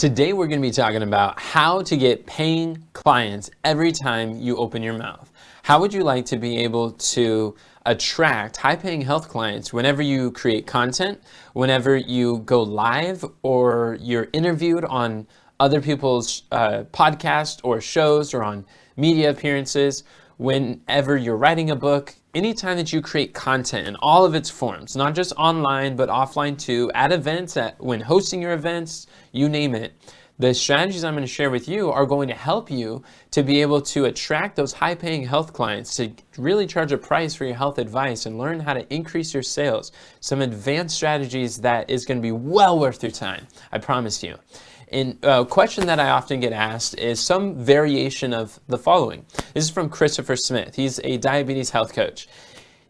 Today we're going to be talking about how to get paying clients every time you open your mouth. How would you like to be able to attract high-paying health clients whenever you create content, whenever you go live, or you're interviewed on other people's podcasts or shows, or on media appearances, whenever you're writing a book, anytime that you create content in all of its forms, not just online, but offline too, at events, when hosting your events, you name it, the strategies I'm going to share with you are going to help you to be able to attract those high-paying health clients, to really charge a price for your health advice and learn how to increase your sales. Some advanced strategies that is going to be well worth your time, I promise you. And a question that I often get asked is some variation of the following. This is from Christopher Smith. He's a diabetes health coach.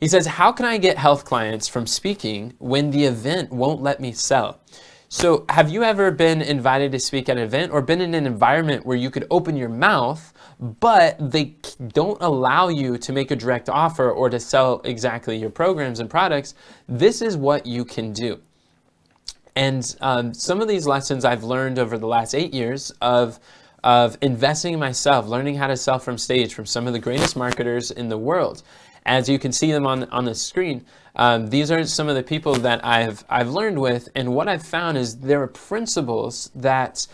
He says, how can I get health clients from speaking when the event won't let me sell? So have you ever been invited to speak at an event or been in an environment where you could open your mouth, but they don't allow you to make a direct offer or to sell exactly your programs and products? This is what you can do. And some of these lessons I've learned over the last 8 years of investing in myself, learning how to sell from stage from some of the greatest marketers in the world. As you can see them on the screen, these are some of the people that I've learned with, and what I've found is there are principles that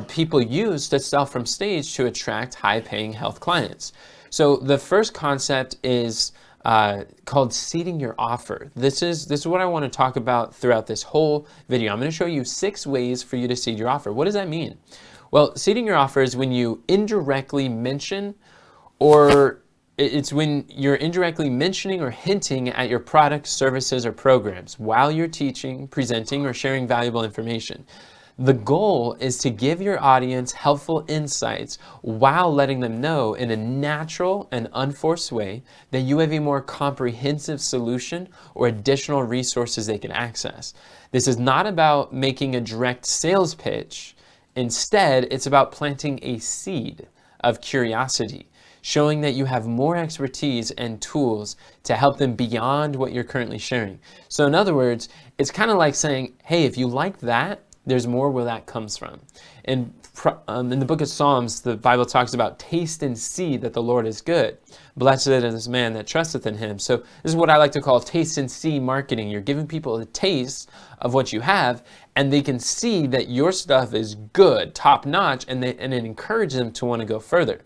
people use to sell from stage to attract high-paying health clients. So the first concept is called seeding your offer. This is what I want to talk about throughout this whole video. I'm going to show you 6 ways for you to seed your offer. What does that mean? Well, seeding your offer is when you indirectly mention, or it's when you're indirectly mentioning or hinting at your products, services, or programs while you're teaching, presenting, or sharing valuable information. The goal is to give your audience helpful insights while letting them know in a natural and unforced way that you have a more comprehensive solution or additional resources they can access. This is not about making a direct sales pitch. Instead, it's about planting a seed of curiosity, showing that you have more expertise and tools to help them beyond what you're currently sharing. So in other words, it's kind of like saying, hey, if you like that, there's more where that comes from. And in the book of Psalms, the Bible talks about taste and see that the Lord is good. Blessed is the man that trusteth in him. So this is what I like to call taste and see marketing. You're giving people a taste of what you have, and they can see that your stuff is good, top notch, and it encourages them to want to go further.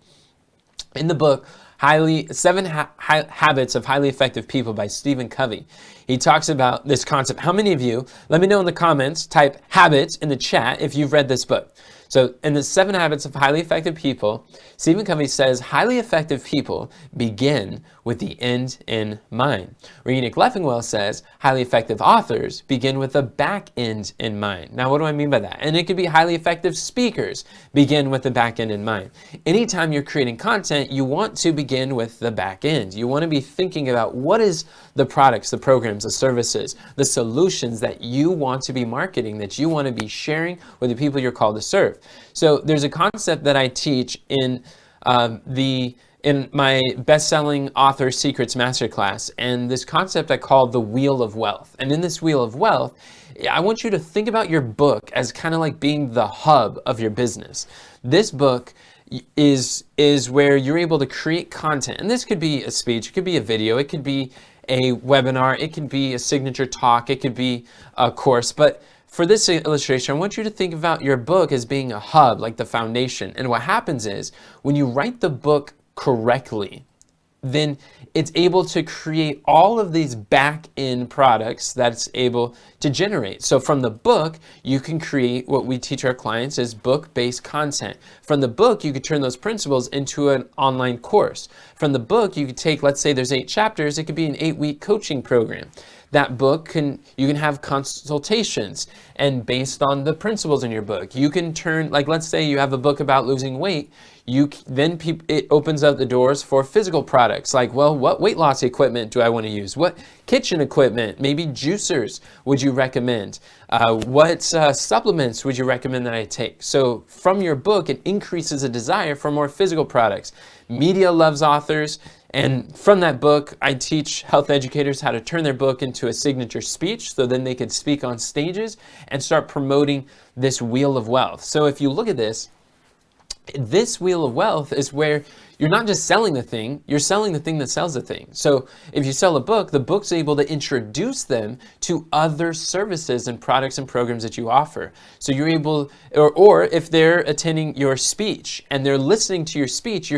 In the book, 7 Habits of Highly Effective People by Stephen Covey, he talks about this concept. How many of you, let me know in the comments, type habits in the chat if you've read this book. So in the 7 Habits of Highly Effective People, Stephen Covey says, highly effective people begin with the end in mind. Nick Leffingwell says, highly effective authors begin with the back end in mind. Now, what do I mean by that? And it could be highly effective speakers begin with the back end in mind. Anytime you're creating content, you want to begin with the back end. You want to be thinking about what is the products, the programs, the services, the solutions that you want to be marketing, that you want to be sharing with the people you're called to serve. So there's a concept that I teach in my best-selling author secrets masterclass, and this concept I call the wheel of wealth. And in this wheel of wealth, I want you to think about your book as kind of like being the hub of your business. This book is where you're able to create content, and this could be a speech, it could be a video, it could be a webinar, it could be a signature talk, it could be a course, but for this illustration, I want you to think about your book as being a hub, like the foundation. And what happens is, when you write the book correctly, then it's able to create all of these back-end products that it's able to generate. So from the book, you can create what we teach our clients is book-based content. From the book, you could turn those principles into an online course. From the book, you could take, let's say there's 8 chapters, it could be an 8-week coaching program. That book you can have consultations, and based on the principles in your book, you can turn, like let's say you have a book about losing weight, it opens up the doors for physical products, like, well, what weight loss equipment do I want to use? What kitchen equipment, maybe juicers would you recommend? What supplements would you recommend that I take? So from your book, it increases a desire for more physical products. Media loves authors, And from that book, I teach health educators how to turn their book into a signature speech so then they could speak on stages and start promoting this wheel of wealth. So if you look at this wheel of wealth is where you're not just selling the thing, you're selling the thing that sells the thing. So if you sell a book, the book's able to introduce them to other services and products and programs that you offer. So you're able, or if they're attending your speech and they're listening to your speech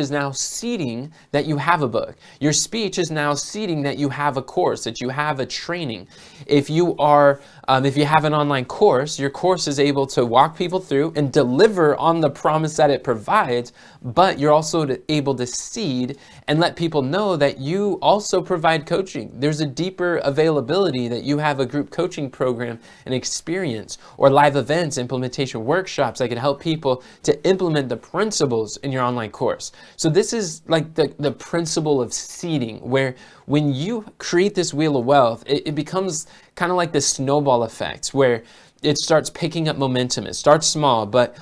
is now seeding that you have a book. Your speech is now seeding that you have a course, that you have a training. If you have an online course, your course is able to walk people through and deliver on the promise that it provides, but you're also able to seed and let people know that you also provide coaching. There's a deeper availability that you have a group coaching program and experience, or live events, implementation workshops that can help people to implement the principles in your online course. So this is like the principle of seeding, where when you create this wheel of wealth, it becomes kind of like this snowball effect where it starts picking up momentum. It starts small, but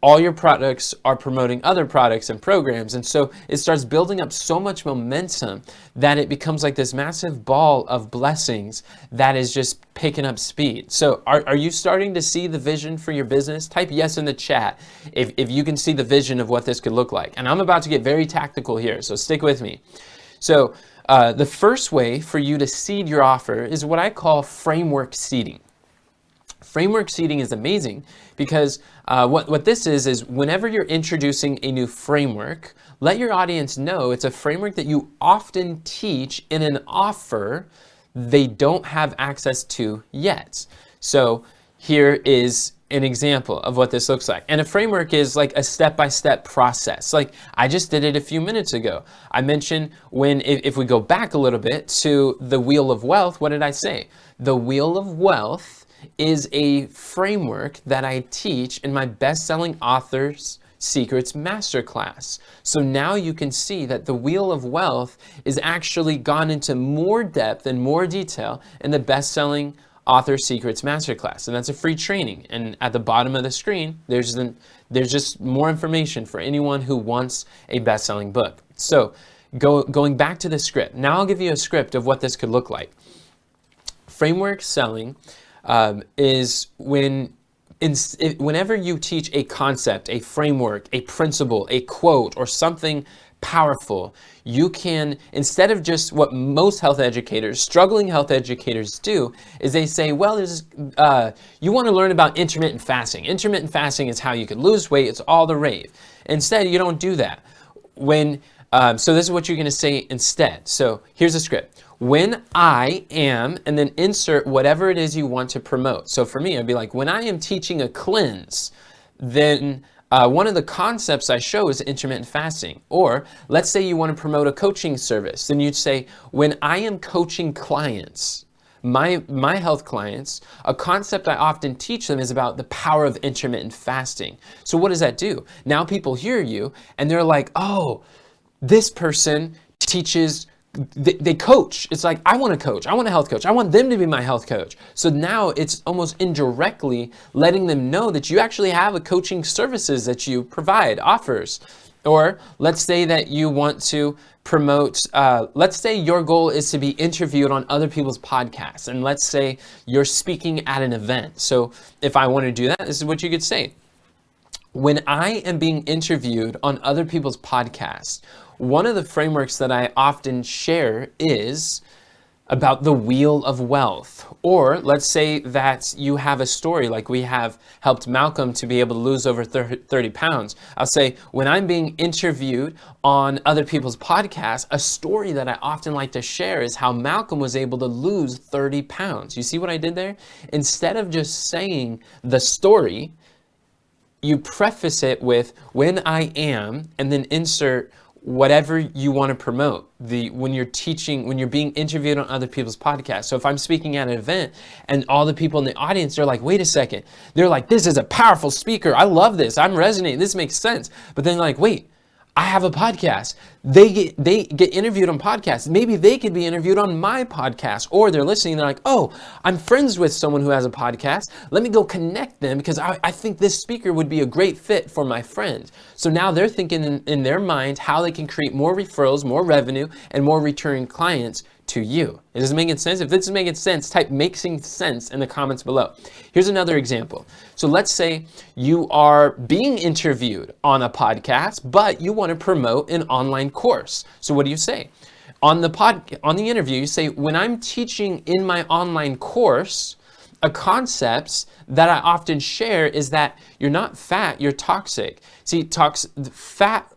all your products are promoting other products and programs. And so it starts building up so much momentum that it becomes like this massive ball of blessings that is just picking up speed. So are you starting to see the vision for your business? Type yes in the chat if you can see the vision of what this could look like. And I'm about to get very tactical here, so stick with me. So the first way for you to seed your offer is what I call framework seeding. Framework seeding is amazing because what this is whenever you're introducing a new framework, let your audience know it's a framework that you often teach in an offer they don't have access to yet. So here is an example of what this looks like. And a framework is like a step-by-step process. Like I just did it a few minutes ago. I mentioned if we go back a little bit to the Wheel of Wealth, what did I say? The Wheel of Wealth is a framework that I teach in my best-selling authors Secrets Masterclass. So now you can see that the Wheel of Wealth is actually gone into more depth and more detail in the best-selling Author Secrets Masterclass, and that's a free training. And at the bottom of the screen, there's just more information for anyone who wants a best-selling book. So going back to the script, now I'll give you a script of what this could look like. Framework selling is whenever you teach a concept, a framework, a principle, a quote, or something powerful, you can, instead of just what most struggling health educators do, is they say, well, you want to learn about intermittent fasting. Intermittent fasting is how you can lose weight. It's all the rave. Instead, you don't do that. So this is what you're going to say instead. So here's a script. When I am, and then insert whatever it is you want to promote. So for me, I'd be like, when I am teaching a cleanse, then one of the concepts I show is intermittent fasting. Or let's say you want to promote a coaching service. Then you'd say, when I am coaching clients, my health clients, a concept I often teach them is about the power of intermittent fasting. So what does that do? Now people hear you and they're like, oh, this person teaches, they coach. It's like, I want to coach. I want a health coach. I want them to be my health coach. So now it's almost indirectly letting them know that you actually have a coaching services that you provide, offers. Or let's say that you want to promote, let's say your goal is to be interviewed on other people's podcasts. And let's say you're speaking at an event. So if I want to do that, this is what you could say. When I am being interviewed on other people's podcasts, one of the frameworks that I often share is about the Wheel of Wealth. Or let's say that you have a story like we have helped Malcolm to be able to lose over 30 pounds. I'll say, when I'm being interviewed on other people's podcasts, a story that I often like to share is how Malcolm was able to lose 30 pounds. You see what I did there? Instead of just saying the story, you preface it with when I am, and then insert whatever you want to promote. When you're being interviewed on other people's podcasts. So if I'm speaking at an event and all the people in the audience, they're like, wait a second. They're like, this is a powerful speaker. I love this. I'm resonating. This makes sense. But then like, wait, I have a podcast. They get interviewed on podcasts. Maybe they could be interviewed on my podcast, or they're listening. They're like, oh, I'm friends with someone who has a podcast. Let me go connect them because I think this speaker would be a great fit for my friend. So now they're thinking in their mind how they can create more referrals, more revenue, and more returning clients to you. Is this making sense? If this is making sense, type making sense in the comments below. Here's another example. So let's say you are being interviewed on a podcast, but you want to promote an online course. So what do you say? On the interview, you say, when I'm teaching in my online course, a concept that I often share is that you're not fat, you're toxic. See, fat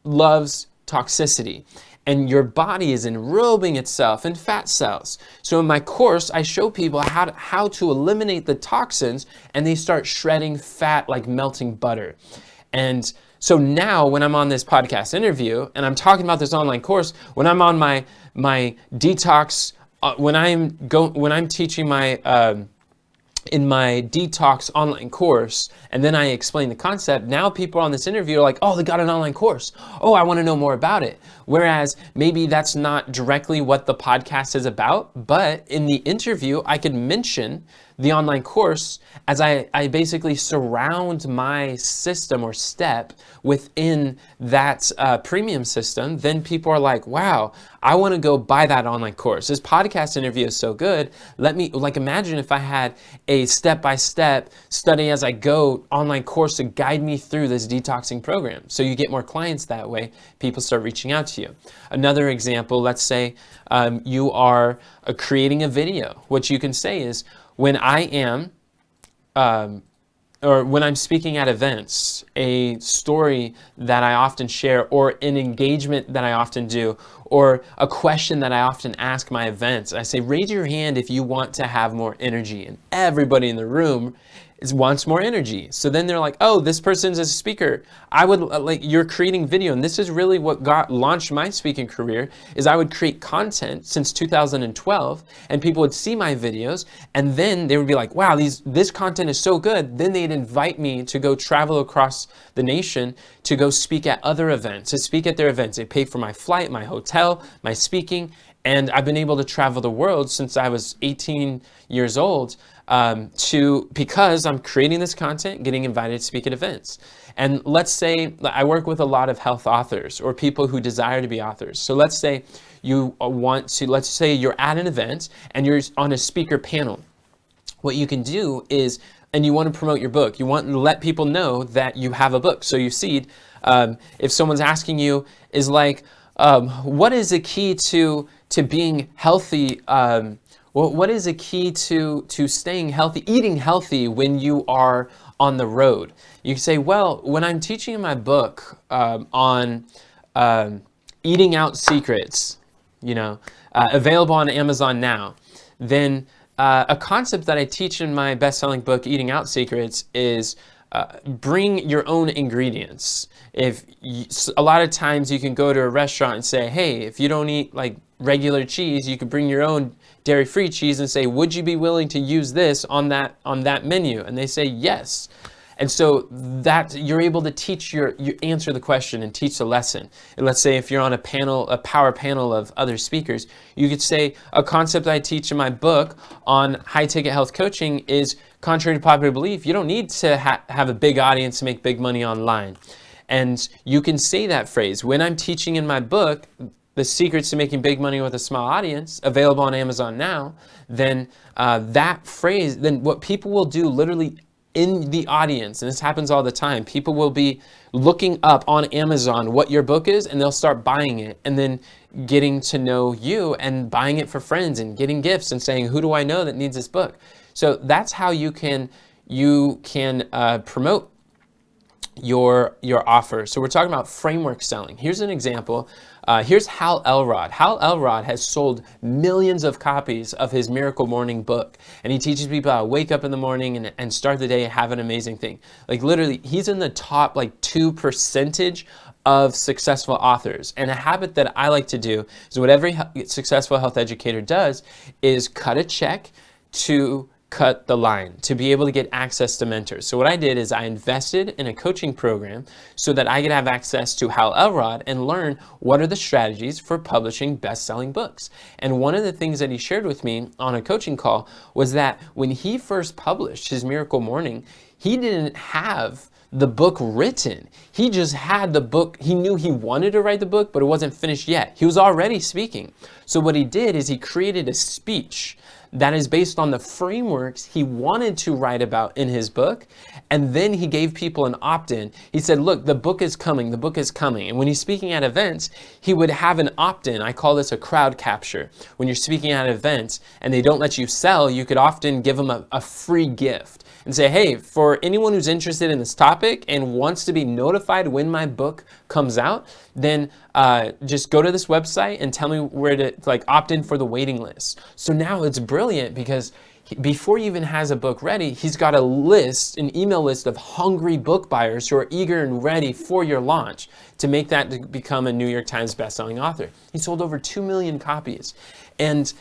loves toxicity, and your body is enrobing itself in fat cells. So in my course, I show people how to eliminate the toxins, and they start shredding fat like melting butter. And so now when I'm on this podcast interview and I'm talking about this online course, when I'm on my detox, when I'm teaching in my detox online course, and then I explain the concept, now people on this interview are like, oh, they got an online course. Oh, I want to know more about it. Whereas maybe that's not directly what the podcast is about, but in the interview, I could mention the online course as I basically surround my system or step within that premium system. Then people are like, wow, I want to go buy that online course. This podcast interview is so good. Let me, imagine if I had a step-by-step study as I go online course to guide me through this detoxing program. So you get more clients that way. People start reaching out to you. Another example, let's say you are creating a video. What you can say is, when I am, or when I'm speaking at events, a story that I often share, or an engagement that I often do, or a question that I often ask my events, I say, raise your hand if you want to have more energy. And everybody in the room wants more energy. So then they're like, oh, this person's a speaker. I would you're creating video. And this is really what launched my speaking career, is I would create content since 2012, and people would see my videos, and then they would be like, wow, this content is so good. Then they'd invite me to go travel across the nation to go speak at other events, to speak at their events. They pay for my flight, my hotel, my speaking. And I've been able to travel the world since I was 18 years old because I'm creating this content, getting invited to speak at events. And let's say I work with a lot of health authors or people who desire to be authors. So let's say let's say you're at an event and you're on a speaker panel. What you can do is, and you want to promote your book, you want to let people know that you have a book. So you see, if someone's asking you, is like, what is the key to being healthy? What is the key to staying healthy, eating healthy when you are on the road? You can say, well, when I'm teaching in my book on eating out secrets, available on Amazon now, then a concept that I teach in my best-selling book, Eating Out Secrets, is bring your own ingredients. A lot of times you can go to a restaurant and say, hey, if you don't eat like regular cheese, you could bring your own dairy-free cheese and say, would you be willing to use this on that menu? And they say yes. And so that you're able to teach you answer the question and teach the lesson. And let's say if you're on a power panel of other speakers, you could say a concept I teach in my book on high-ticket health coaching is, contrary to popular belief, you don't need to have a big audience to make big money online. And you can say that phrase. When I'm teaching in my book, The Secrets to Making Big Money with a Small Audience, available on Amazon now, then that phrase, then what people will do literally in the audience, and this happens all the time, people will be looking up on Amazon what your book is, and they'll start buying it, and then getting to know you and buying it for friends and getting gifts and saying, who do I know that needs this book? So that's how you can promote your offer. So we're talking about framework selling. Here's an example. Here's Hal Elrod. Hal Elrod has sold millions of copies of his Miracle Morning book, and he teaches people how to wake up in the morning and start the day, have an amazing thing. Like literally, he's in the top 2% of successful authors. And a habit that I like to do is what every successful health educator does is cut a check to cut the line, to be able to get access to mentors. So what I did is I invested in a coaching program so that I could have access to Hal Elrod and learn what are the strategies for publishing best-selling books. And one of the things that he shared with me on a coaching call was that when he first published his Miracle Morning, he didn't have the book written. He just had the book. He knew he wanted to write the book, but it wasn't finished yet. He was already speaking. So what he did is he created a speech that is based on the frameworks he wanted to write about in his book. And then he gave people an opt-in. He said, look, the book is coming, the book is coming. And when he's speaking at events, he would have an opt-in. I call this a crowd capture. When you're speaking at events and they don't let you sell, you could often give them a free gift and say, hey, for anyone who's interested in this topic and wants to be notified when my book comes out, then just go to this website and tell me where to opt in for the waiting list. So now it's brilliant because before he even has a book ready, he's got a list, an email list of hungry book buyers who are eager and ready for your launch to make that to become a New York Times bestselling author. He sold over 2 million copies. And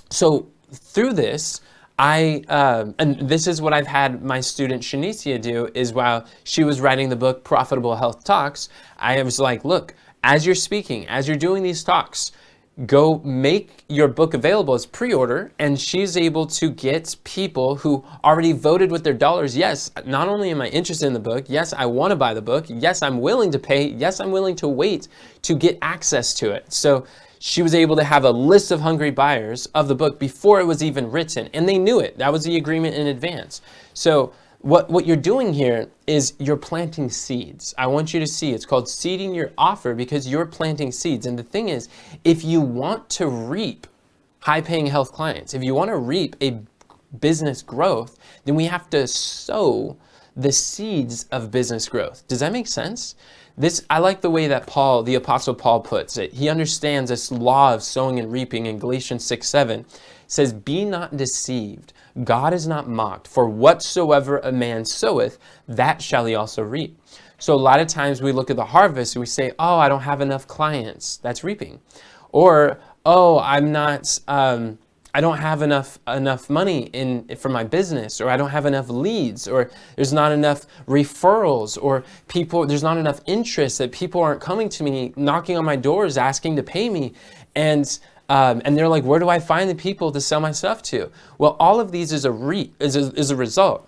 so through this, and this is what I've had my student Shanicia do, is while she was writing the book Profitable Health Talks, I was like, look, as you're speaking, as you're doing these talks, go make your book available as pre-order. And she's able to get people who already voted with their dollars. Yes, not only am I interested in the book, yes, I want to buy the book. Yes, I'm willing to pay. Yes, I'm willing to wait to get access to it. So she was able to have a list of hungry buyers of the book before it was even written. And they knew it. That was the agreement in advance. So what you're doing here is you're planting seeds. I want you to see, it's called seeding your offer because you're planting seeds. And the thing is, if you want to reap high-paying health clients, if you want to reap a business growth, then we have to sow the seeds of business growth. Does that make sense? I like the way that Paul, the Apostle Paul, puts it. He understands this law of sowing and reaping in Galatians 6:7. It says, be not deceived. God is not mocked. For whatsoever a man soweth, that shall he also reap. So a lot of times we look at the harvest and we say, oh, I don't have enough clients. That's reaping. Or, oh, I don't have enough money for my business, or I don't have enough leads, or there's not enough referrals, or there's not enough interest, that people aren't coming to me, knocking on my doors, asking to pay me. And they're like, where do I find the people to sell my stuff to? Well, all of these is a result.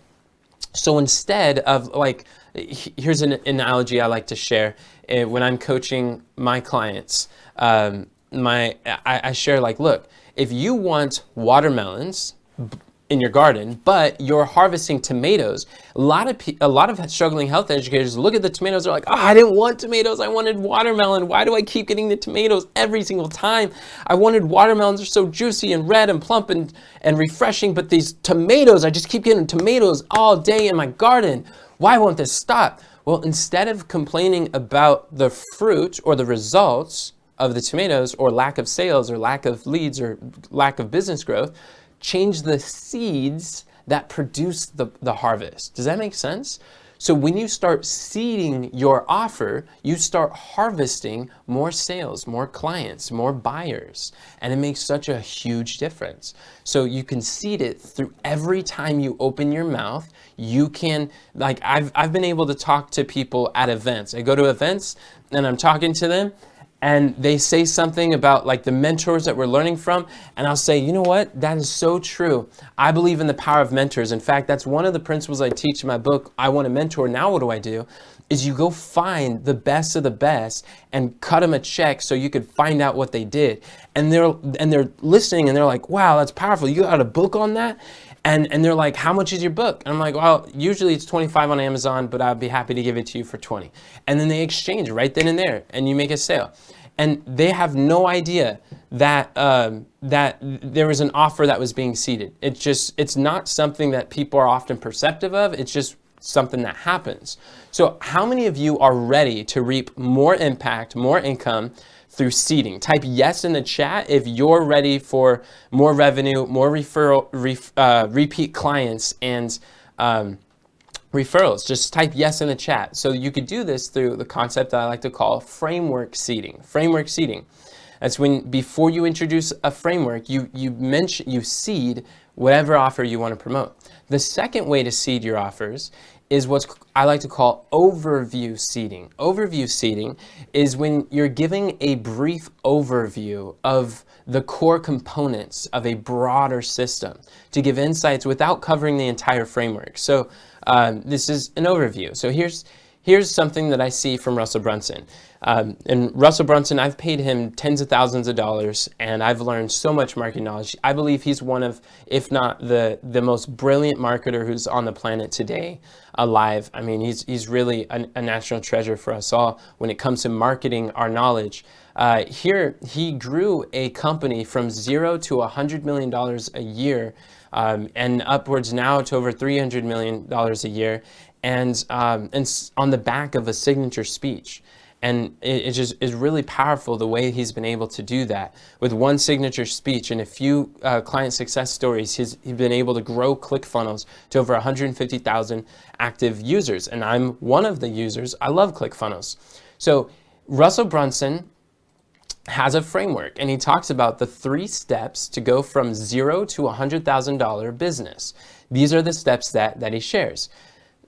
So instead of here's an analogy I like to share when I'm coaching my clients. I share look, if you want watermelons in your garden, but you're harvesting tomatoes, a lot of struggling health educators look at the tomatoes, they're like, oh, I didn't want tomatoes, I wanted watermelon. Why do I keep getting the tomatoes every single time? I wanted watermelons, they're so juicy and red and plump and refreshing, but these tomatoes, I just keep getting tomatoes all day in my garden. Why won't this stop? Well, instead of complaining about the fruit or the results of the tomatoes, or lack of sales, or lack of leads, or lack of business growth, change the seeds that produce the harvest. Does that make sense? So when you start seeding your offer, you start harvesting more sales, more clients, more buyers, and it makes such a huge difference. So you can seed it through every time you open your mouth. You can, I've been able to talk to people at events. I go to events and I'm talking to them, and they say something about the mentors that we're learning from, and I'll say, you know what? That is so true. I believe in the power of mentors. In fact, that's one of the principles I teach in my book, I Want a Mentor. Now what do I do? Is you go find the best of the best and cut them a check so you could find out what they did. And they're listening and they're like, wow, that's powerful. You got a book on that? And they're like, how much is your book? And I'm like, well, usually it's $25 on Amazon, but I'd be happy to give it to you for $20. And then they exchange right then and there, and you make a sale. And they have no idea that that there was an offer that was being seeded. It's not something that people are often perceptive of. It's just something that happens. So how many of you are ready to reap more impact, more income through seeding? Type yes in the chat if you're ready for more revenue, more repeat clients, and referrals. Just type yes in the chat. So you could do this through the concept that I like to call framework seeding. Framework seeding. That's when, before you introduce a framework, you seed whatever offer you want to promote. The second way to seed your offers is what I like to call overview seeding. Overview seeding is when you're giving a brief overview of the core components of a broader system to give insights without covering the entire framework. So this is an overview. So here's something that I see from Russell Brunson. And Russell Brunson, I've paid him tens of thousands of dollars, and I've learned so much marketing knowledge. I believe he's one of, if not the most brilliant marketer who's on the planet today alive. I mean, he's really a national treasure for us all when it comes to marketing our knowledge. Here, he grew a company from zero to $100 million a year, and upwards now to over $300 million a year, and on the back of a signature speech. And it just is really powerful the way he's been able to do that. With one signature speech and a few client success stories, he's been able to grow ClickFunnels to over 150,000 active users. And I'm one of the users. I love ClickFunnels. So Russell Brunson has a framework, and he talks about the 3 steps to go from zero to $100,000 business. These are the steps that he shares.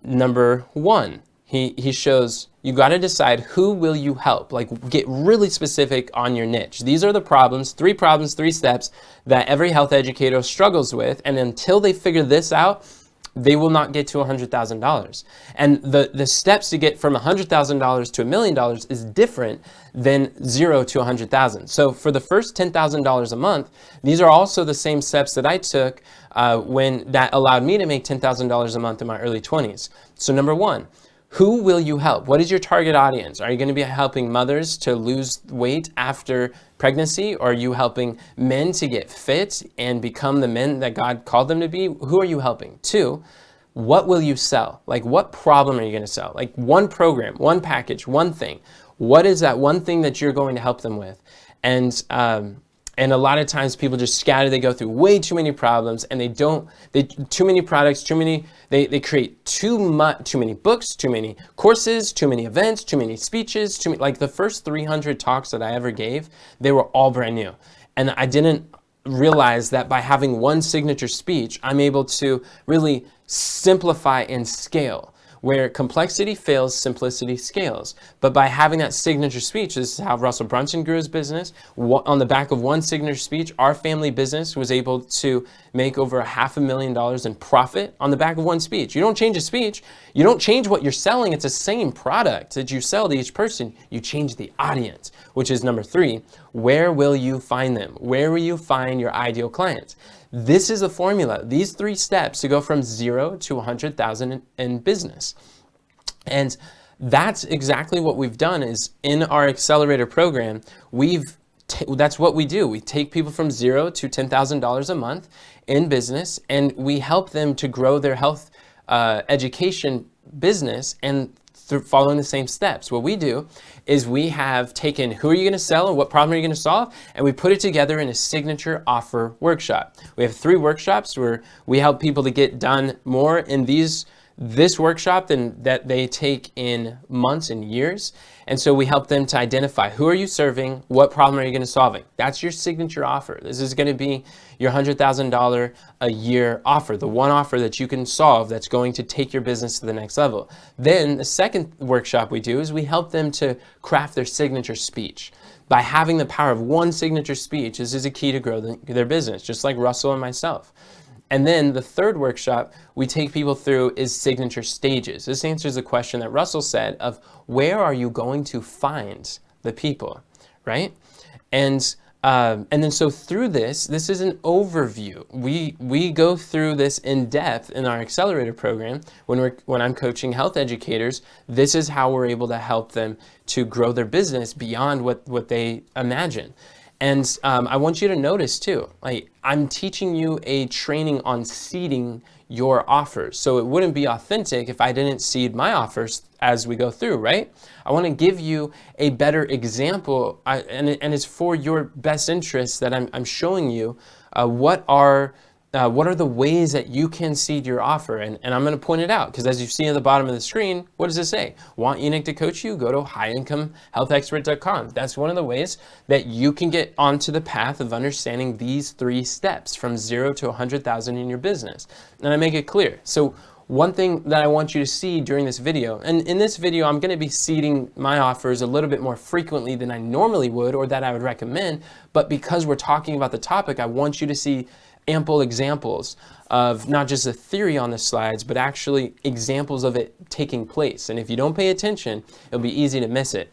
Number 1, he shows you got to decide who will you help. Like, get really specific on your niche. These are the problems, 3 steps that every health educator struggles with, and until they figure this out, they will not get to $100,000. And the steps to get from $100,000 to $1 million is different than 0 to 100,000. So for the first $10,000 a month, these are also the same steps that I took when that allowed me to make $10,000 a month in my early 20s. So number 1, who will you help? What is your target audience? Are you going to be helping mothers to lose weight after pregnancy? Or are you helping men to get fit and become the men that God called them to be? Who are you helping? 2, what will you sell? Like, what problem are you going to sell? Like, one program, one package, one thing. What is that one thing that you're going to help them with? And a lot of times people just scatter, they go through way too many problems, and too many products, they create too many books, too many courses, too many events, too many speeches, like the first 300 talks that I ever gave, they were all brand new. And I didn't realize that by having one signature speech, I'm able to really simplify and scale. Where complexity fails, simplicity scales. But by having that signature speech, this is how Russell Brunson grew his business. On the back of one signature speech, our family business was able to make over $500,000 in profit on the back of one speech. You don't change a speech. You don't change what you're selling. It's the same product that you sell to each person. You change the audience, which is number 3. Where will you find them? Where will you find your ideal clients? This is a formula, these 3 steps to go from 0 to 100,000 in business. And that's exactly what we've done is in our accelerator program, that's what we do. We take people from 0 to $10,000 a month in business, and we help them to grow their health education business and through following the same steps. What we do is we have taken who are you going to sell and what problem are you going to solve, and we put it together in a signature offer workshop. We have 3 workshops where we help people to get done more in this workshop than that they take in months and years. And so we help them to identify who are you serving, what problem are you going to solve. That's your signature offer. This is going to be your $100,000 a year offer, the one offer that you can solve that's going to take your business to the next level. Then the second workshop we do is we help them to craft their signature speech. By having the power of one signature speech, this is a key to grow their business, just like Russell and myself. And then the third workshop we take people through is signature stages. This answers the question that Russell said of where are you going to find the people, right? And then so through this is an overview. We go through this in depth in our accelerator program when I'm coaching health educators. This is how we're able to help them to grow their business beyond what they imagine. And I want you to notice too, like I'm teaching you a training on seeding your offers. So it wouldn't be authentic if I didn't seed my offers as we go through, right? I want to give you a better example, and it's for your best interest that I'm showing you what are what are the ways that you can seed your offer? And I'm going to point it out, because as you see at the bottom of the screen, what does it say? Want Enoch to coach you? Go to highincomehealthexpert.com. That's one of the ways that you can get onto the path of understanding these 3 steps from 0 to 100,000 in your business. And I make it clear. So one thing that I want you to see during this video, and in this video, I'm going to be seeding my offers a little bit more frequently than I normally would, or that I would recommend. But because we're talking about the topic, I want you to see ample examples of not just the theory on the slides, but actually examples of it taking place. And if you don't pay attention, it'll be easy to miss it.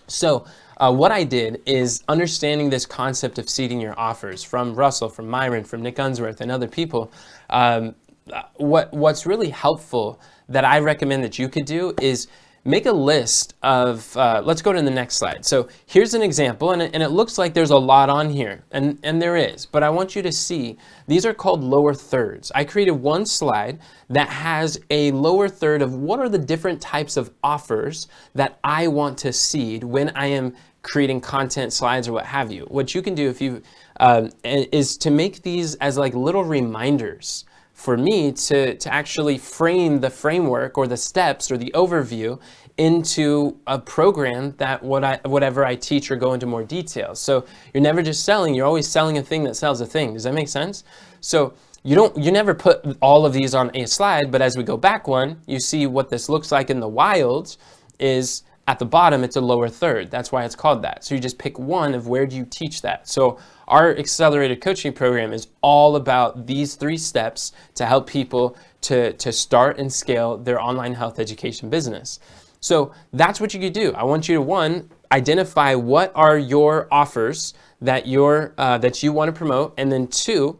So what I did is understanding this concept of seeding your offers from Russell, from Myron, from Nick Unsworth, and other people. What's really helpful that I recommend that you could do is make a list of, let's go to the next slide. So here's an example, and it looks like there's a lot on here, and there is, but I want you to see, these are called lower thirds. I created one slide that has a lower third of what are the different types of offers that I want to seed when I am creating content, slides, or what have you. What you can do if you, is to make these as like little reminders for me to actually frame the framework or the steps or the overview into a program that whatever I teach or go into more details. So you're never just selling, you're always selling a thing that sells a thing. Does that make sense? So you never put all of these on a slide, but as we go back one, you see what this looks like in the wild is at the bottom, it's a lower third. That's why it's called that. So you just pick one of where do you teach that. So our accelerated coaching program is all about these 3 steps to help people to start and scale their online health education business. So that's what you could do. I want you to, 1, identify what are your offers that you want to promote, and then 2,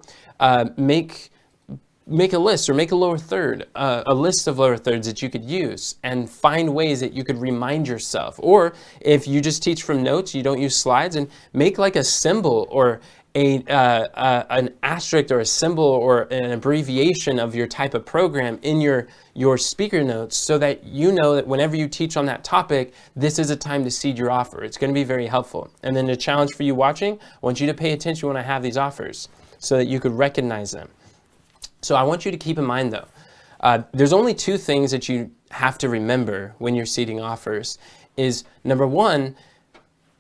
make a list or make a lower third, a list of lower thirds that you could use and find ways that you could remind yourself. Or if you just teach from notes, you don't use slides, and make like a symbol or an asterisk or a symbol or an abbreviation of your type of program in your speaker notes, so that you know that whenever you teach on that topic, this is a time to seed your offer. It's going to be very helpful. And then the challenge for you watching, I want you to pay attention when I have these offers so that you could recognize them. So I want you to keep in mind though, there's only 2 things that you have to remember when you're seeding offers. Is number 1,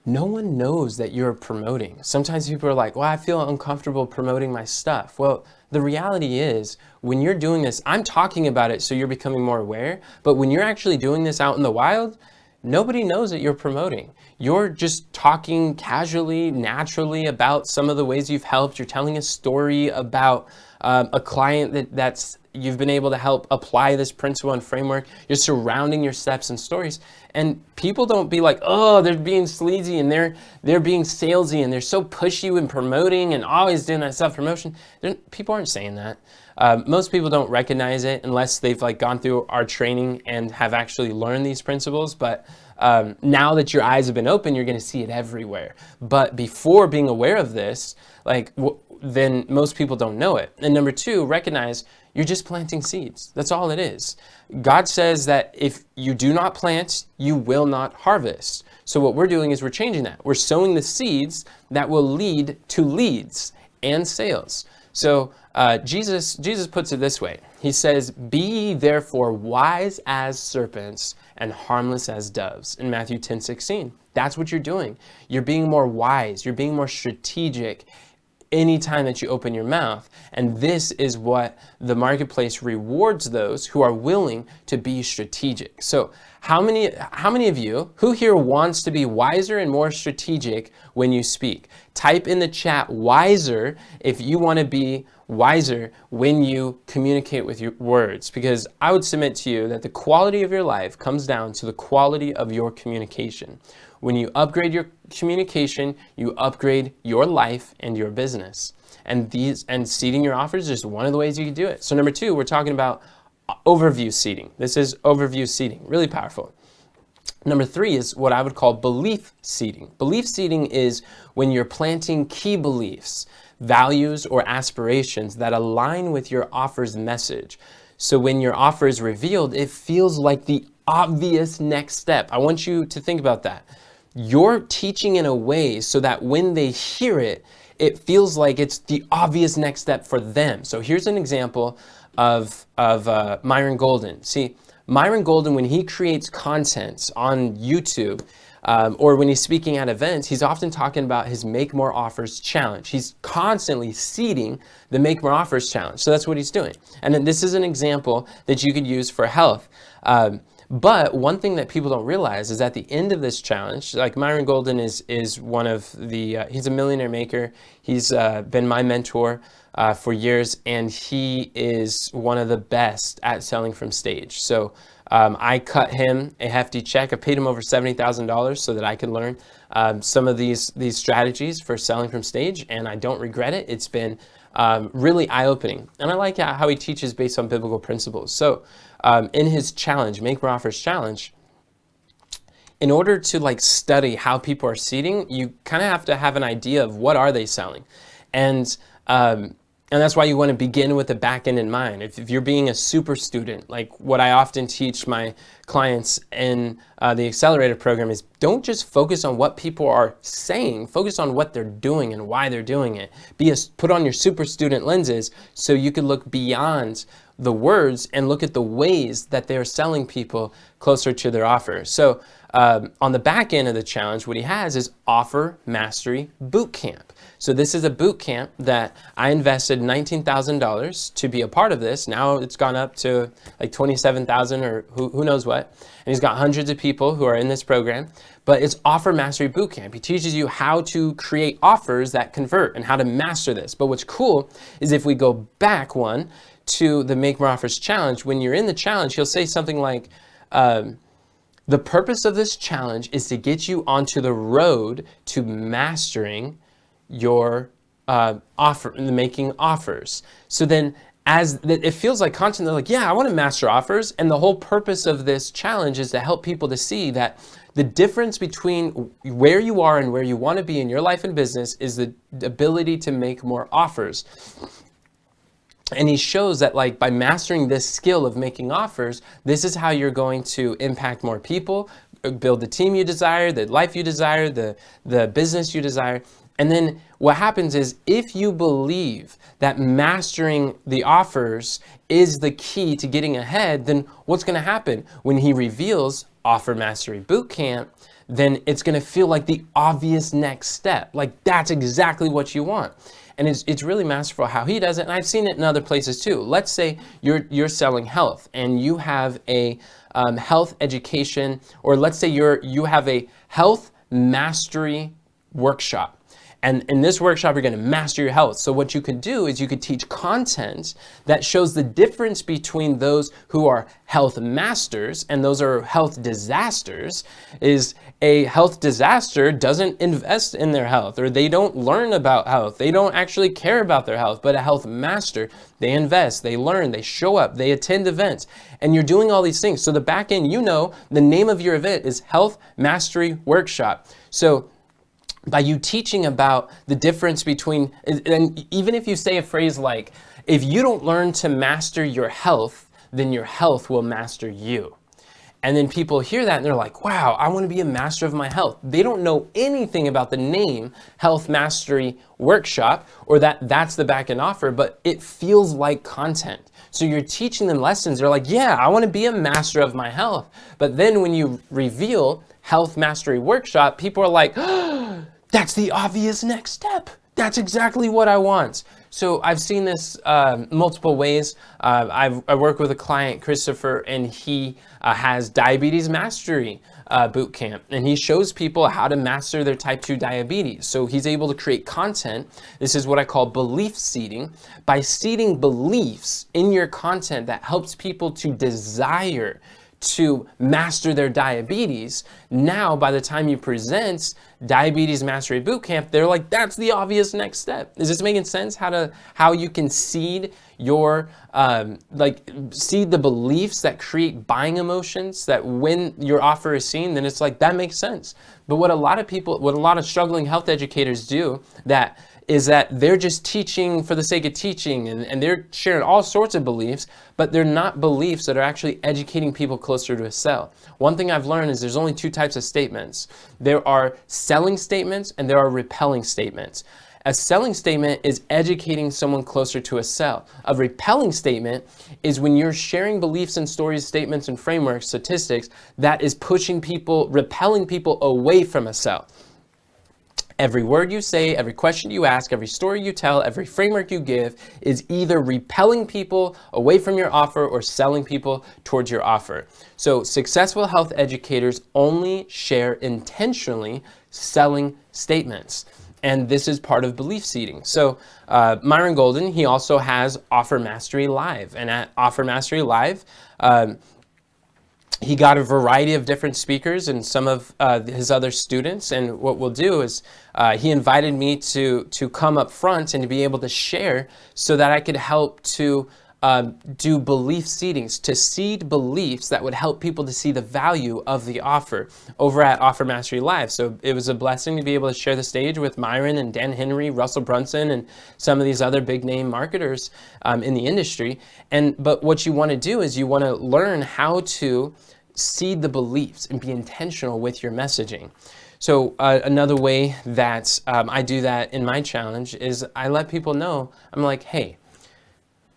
no one knows that you're promoting. Sometimes people are like, well, I feel uncomfortable promoting my stuff. Well, the reality is when you're doing this, I'm talking about it so you're becoming more aware, but when you're actually doing this out in the wild, nobody knows that you're promoting. You're just talking casually, naturally about some of the ways you've helped. You're telling a story about a client that's you've been able to help apply this principle and framework. You're surrounding your steps and stories, and people don't be like, oh, they're being sleazy and they're being salesy and they're so pushy and promoting and always doing that self-promotion. People aren't saying that. Most people don't recognize it unless they've like gone through our training and have actually learned these principles. But now that your eyes have been open, you're going to see it everywhere. But before being aware of this, then most people don't know it. And number 2, recognize you're just planting seeds. That's all it is. God says that if you do not plant, you will not harvest. So what we're doing is we're changing that. We're sowing the seeds that will lead to leads and sales. So Jesus puts it this way. He says, be ye therefore wise as serpents and harmless as doves in Matthew 10:16. That's what you're doing. You're being more wise. You're being more strategic anytime that you open your mouth. And this is what the marketplace rewards those who are willing to be strategic. So how many of you, who here wants to be wiser and more strategic when you speak? Type in the chat wiser if you want to be wiser when you communicate with your words, because I would submit to you that the quality of your life comes down to the quality of your communication. When you upgrade your communication, you upgrade your life and your business. And seeding your offers is just one of the ways you can do it. So number 2, we're talking about overview seeding. This is overview seeding, really powerful. Number 3 is what I would call belief seeding. Belief seeding is when you're planting key beliefs, values, or aspirations that align with your offer's message. So when your offer is revealed, it feels like the obvious next step. I want you to think about that. You're teaching in a way so that when they hear it, it feels like it's the obvious next step for them. So here's an example of Myron Golden. See, Myron Golden, when he creates content on YouTube, or when he's speaking at events, he's often talking about his Make More Offers challenge. He's constantly seeding the Make More Offers challenge. So that's what he's doing. And then this is an example that you could use for health. But one thing that people don't realize is at the end of this challenge, like Myron Golden is one of the, he's a millionaire maker. He's been my mentor for years, and he is one of the best at selling from stage. So I cut him a hefty check. I paid him over $70,000 so that I could learn some of these strategies for selling from stage, and I don't regret it. It's been really eye-opening, and I like how he teaches based on biblical principles. So in his challenge, Make More Offers challenge, in order to like study how people are seeding, you kind of have to have an idea of what are they selling, and that's why you want to begin with the back end in mind. If you're being a super student, like what I often teach my clients in the accelerator program is, don't just focus on what people are saying, focus on what they're doing and why they're doing it. Put on your super student lenses so you can look beyond the words and look at the ways that they're selling people closer to their offer. So on the back end of the challenge, what he has is Offer Mastery Bootcamp. So this is a boot camp that I invested $19,000 to be a part of this. Now it's gone up to like $27,000 or who knows what. And he's got hundreds of people who are in this program, but it's Offer Mastery Bootcamp. He teaches you how to create offers that convert and how to master this. But what's cool is if we go back one to the Make More Offers challenge, when you're in the challenge, he'll say something like, the purpose of this challenge is to get you onto the road to mastering your making offers. So then as it feels like content, they're like, yeah, I want to master offers. And the whole purpose of this challenge is to help people to see that the difference between where you are and where you want to be in your life and business is the ability to make more offers. And he shows that like by mastering this skill of making offers, this is how you're going to impact more people, build the team you desire, the life you desire, the business you desire. And then what happens is, if you believe that mastering the offers is the key to getting ahead, then what's going to happen when he reveals Offer Mastery Bootcamp? Then it's going to feel like the obvious next step. Like that's exactly what you want. And it's really masterful how he does it. And I've seen it in other places too. Let's say you're selling health and you have a health education, or let's say you have a health mastery workshop. And in this workshop, you're going to master your health. So what you could do is you could teach content that shows the difference between those who are health masters and those are health disasters. Is a health disaster doesn't invest in their health, or they don't learn about health. They don't actually care about their health. But a health master, they invest, they learn, they show up, they attend events, and you're doing all these things. So the back end, the name of your event is Health Mastery Workshop. So by you teaching about the difference between, and even if you say a phrase like, if you don't learn to master your health, then your health will master you. And then people hear that and they're like, wow, I want to be a master of my health. They don't know anything about the name Health Mastery Workshop, or that's the back end offer, but it feels like content. So you're teaching them lessons. They're like, yeah, I want to be a master of my health. But then when you reveal Health Mastery Workshop, people are like, oh, that's the obvious next step. That's exactly what I want. So I've seen this multiple ways. I work with a client, Christopher, and he has diabetes mastery boot camp, and he shows people how to master their type 2 diabetes. So he's able to create content. This is what I call belief seeding. By seeding beliefs in your content that helps people to desire to master their diabetes, now by the time you present Diabetes Mastery Bootcamp, they're like, that's the obvious next step. Is this making sense? How you can seed your seed the beliefs that create buying emotions, that when your offer is seen, then it's like, that makes sense. But what a lot of struggling health educators do is that they're just teaching for the sake of teaching, and they're sharing all sorts of beliefs, but they're not beliefs that are actually educating people closer to a sell. One thing I've learned is there's only two types of statements. There are selling statements and there are repelling statements. A selling statement is educating someone closer to a sell. A repelling statement is when you're sharing beliefs and stories, statements and frameworks, statistics, that is pushing people, repelling people away from a sell. Every word you say, every question you ask, every story you tell, every framework you give is either repelling people away from your offer or selling people towards your offer. So successful health educators only share intentionally selling statements. And this is part of belief seeding. So Myron Golden, he also has Offer Mastery Live. And at Offer Mastery Live, he got a variety of different speakers and some of his other students. And what we'll do is he invited me to come up front and to be able to share so that I could help to do belief seedings, to seed beliefs that would help people to see the value of the offer over at Offer Mastery Live. So it was a blessing to be able to share the stage with Myron and Dan Henry, Russell Brunson, and some of these other big name marketers in the industry. But what you want to do is you want to learn how to seed the beliefs and be intentional with your messaging. So another way that I do that in my challenge is I let people know, I'm like, hey,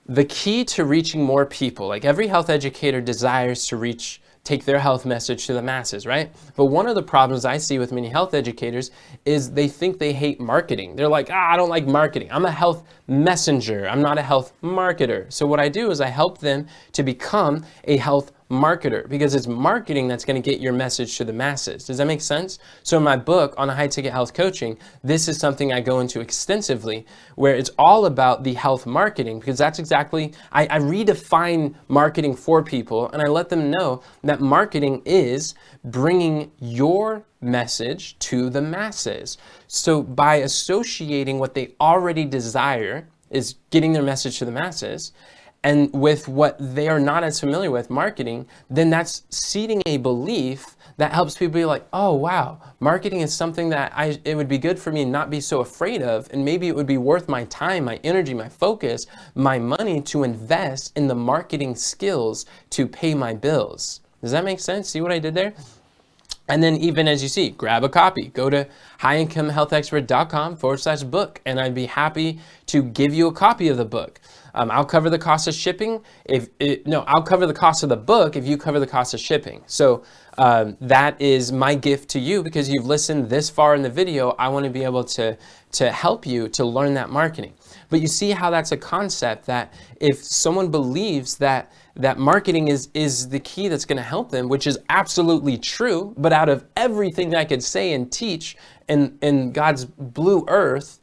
the key to reaching more people, like every health educator desires to take their health message to the masses, right? But one of the problems I see with many health educators is they think they hate marketing. They're like, I don't like marketing. I'm a health messenger. I'm not a health marketer. So what I do is I help them to become a health marketer, because it's marketing that's going to get your message to the masses. Does that make sense? So in my book on high ticket health coaching, this is something I go into extensively, where it's all about the health marketing, because that's exactly, I redefine marketing for people, and I let them know that marketing is bringing your message to the masses. So by associating what they already desire is getting their message to the masses, and with what they are not as familiar with, marketing, then that's seeding a belief that helps people be like, oh wow, marketing is something that it would be good for me to not be so afraid of, and maybe it would be worth my time, my energy, my focus, my money to invest in the marketing skills to pay my bills. Does that make sense? See what I did there? And then even as you see, grab a copy. Go to highincomehealthexpert.com/book, and I'd be happy to give you a copy of the book. I'll cover the cost of shipping. I'll cover the cost of the book if you cover the cost of shipping. So that is my gift to you, because you've listened this far in the video. I want to be able to help you to learn that marketing. But you see how that's a concept that if someone believes that marketing is the key that's going to help them, which is absolutely true, but out of everything that I could say and teach in God's blue earth,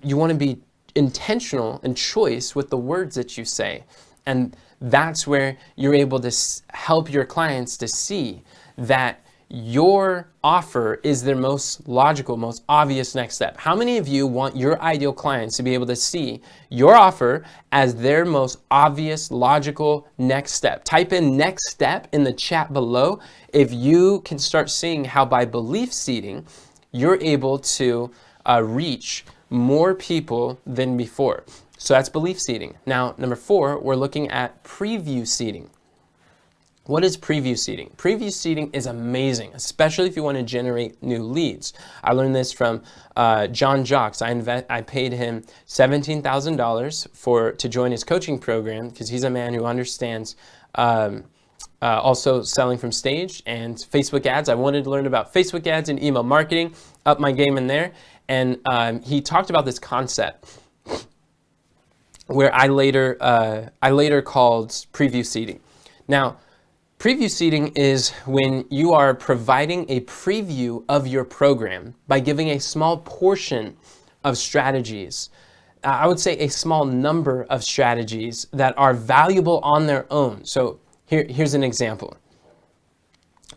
you want to be intentional and choice with the words that you say. And that's where you're able to help your clients to see that your offer is their most logical, most obvious next step. How many of you want your ideal clients to be able to see your offer as their most obvious, logical next step? Type in next step in the chat below if you can start seeing how by belief seeding, you're able to reach more people than before. So that's belief seeding. Now, number 4, we're looking at preview seeding. What is preview seeding? Preview seeding is amazing, especially if you want to generate new leads. I learned this from John Jocks. I paid him $17,000 to join his coaching program, because he's a man who understands also selling from stage and Facebook ads. I wanted to learn about Facebook ads and email marketing, up my game in there. And he talked about this concept where I later called preview seeding. Now, preview seeding is when you are providing a preview of your program by giving a small portion of strategies. I would say a small number of strategies that are valuable on their own. So here's an example.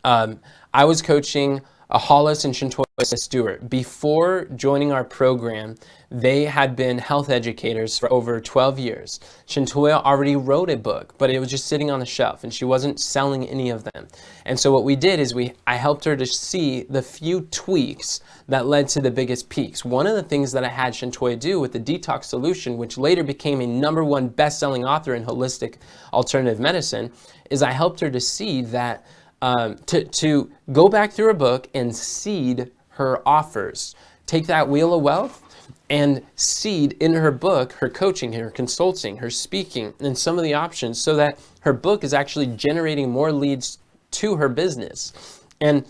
I was coaching Hollis and Shantoya Stewart. Before joining our program, they had been health educators for over 12 years. Shantoya already wrote a book, but it was just sitting on the shelf, and she wasn't selling any of them. And so what we did is I helped her to see the few tweaks that led to the biggest peaks. One of the things that I had Shantoya do with the detox solution, which later became a #1 best-selling author in holistic alternative medicine, is I helped her to see that to go back through her book and seed her offers, take that wheel of wealth and seed in her book, her coaching, her consulting, her speaking, and some of the options so that her book is actually generating more leads to her business. And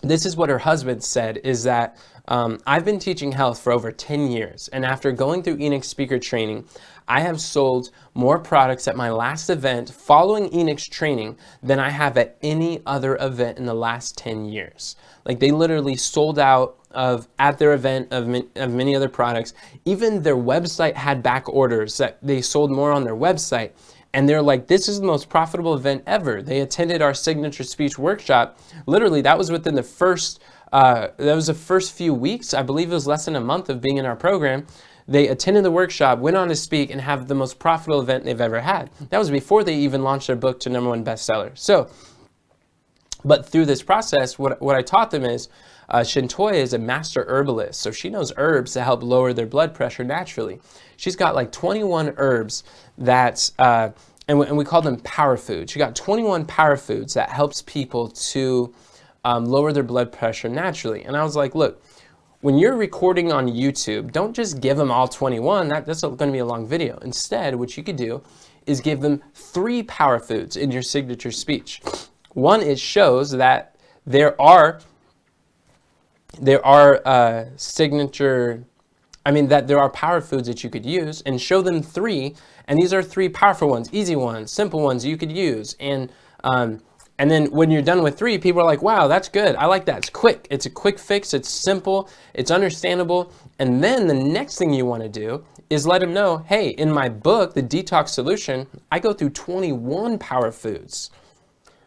this is what her husband said, is that I've been teaching health for over 10 years. And after going through Enoch's speaker training, I have sold more products at my last event following Enoch's training than I have at any other event in the last 10 years. Like, they literally sold out at their event of many other products. Even their website had back orders that they sold more on their website. And they're like, this is the most profitable event ever. They attended our signature speech workshop. Literally, that was within the first few weeks. I believe it was less than a month of being in our program. They attended the workshop, went on to speak, and have the most profitable event they've ever had. That was before they even launched their book to #1 bestseller. So, but through this process, what I taught them is, Shintoya is a master herbalist, so she knows herbs to help lower their blood pressure naturally. She's got like 21 herbs that, and we call them power foods. She got 21 power foods that helps people to lower their blood pressure naturally. And I was like, look, when you're recording on YouTube, don't just give them all 21. That's going to be a long video. Instead, what you could do is give them 3 power foods in your signature speech. One, it shows that there are power foods that you could use, and show them 3, and these are 3 powerful ones, easy ones, simple ones you could use. And then when you're done with 3, people are like, wow, that's good. I like that. It's quick. It's a quick fix. It's simple. It's understandable. And then the next thing you want to do is let them know, hey, in my book, The Detox Solution, I go through 21 power foods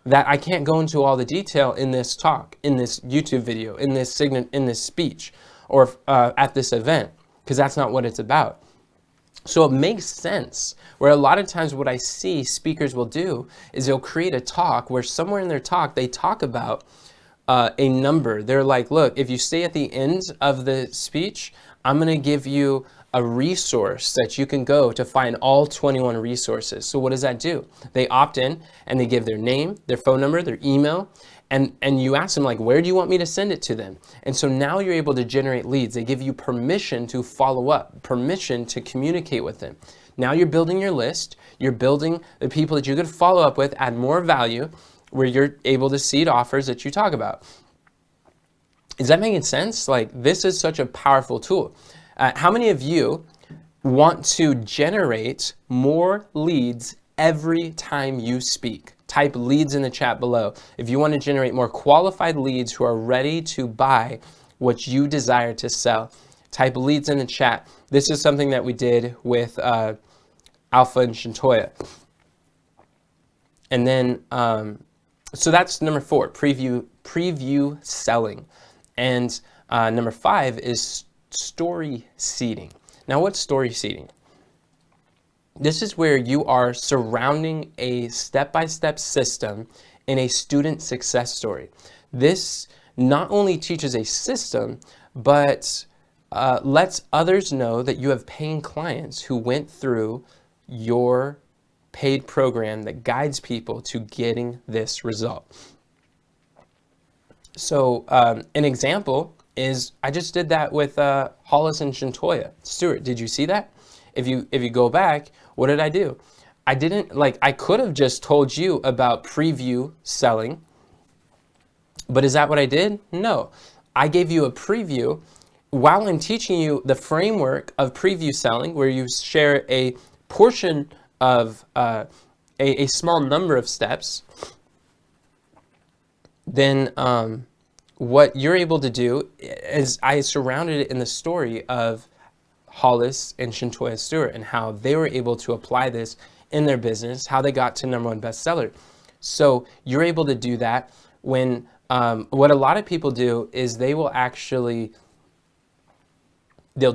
that I can't go into all the detail in this talk, in this YouTube video, in this speech, or at this event, because that's not what it's about. So it makes sense, where a lot of times what I see speakers will do is they'll create a talk where somewhere in their talk they talk about a number. They're like, look, if you stay at the end of the speech, I'm going to give you a resource that you can go to find all 21 resources. So what does that do? They opt in and they give their name, their phone number, their email, and you ask them, like, where do you want me to send it to them? And so now you're able to generate leads. They give you permission to follow up, permission to communicate with them. Now you're building your list. You're building the people that you could follow up with, add more value, where you're able to seed offers that you talk about. Is that making sense? Like, this is such a powerful tool. How many of you want to generate more leads every time you speak? Type leads in the chat below if you want to generate more qualified leads who are ready to buy what you desire to sell. Type leads in the chat. This is something that we did with Alpha and Shintoya. And then, so that's number 4, preview selling. And number 5 is story seeding. Now, what's story seeding? This is where you are surrounding a step-by-step system in a student success story. This not only teaches a system, but lets others know that you have paying clients who went through your paid program that guides people to getting this result. So an example is, I just did that with Hollis and Shintoya. Stuart, did you see that? If you go back, what did I do? I could have just told you about preview selling, but is that what I did? No. I gave you a preview while I'm teaching you the framework of preview selling, where you share a portion of a small number of steps. Then what you're able to do is, I surrounded it in the story of Hollis and Shintoya Stewart and how they were able to apply this in their business, how they got to #1 bestseller. So you're able to do that when what a lot of people do is they'll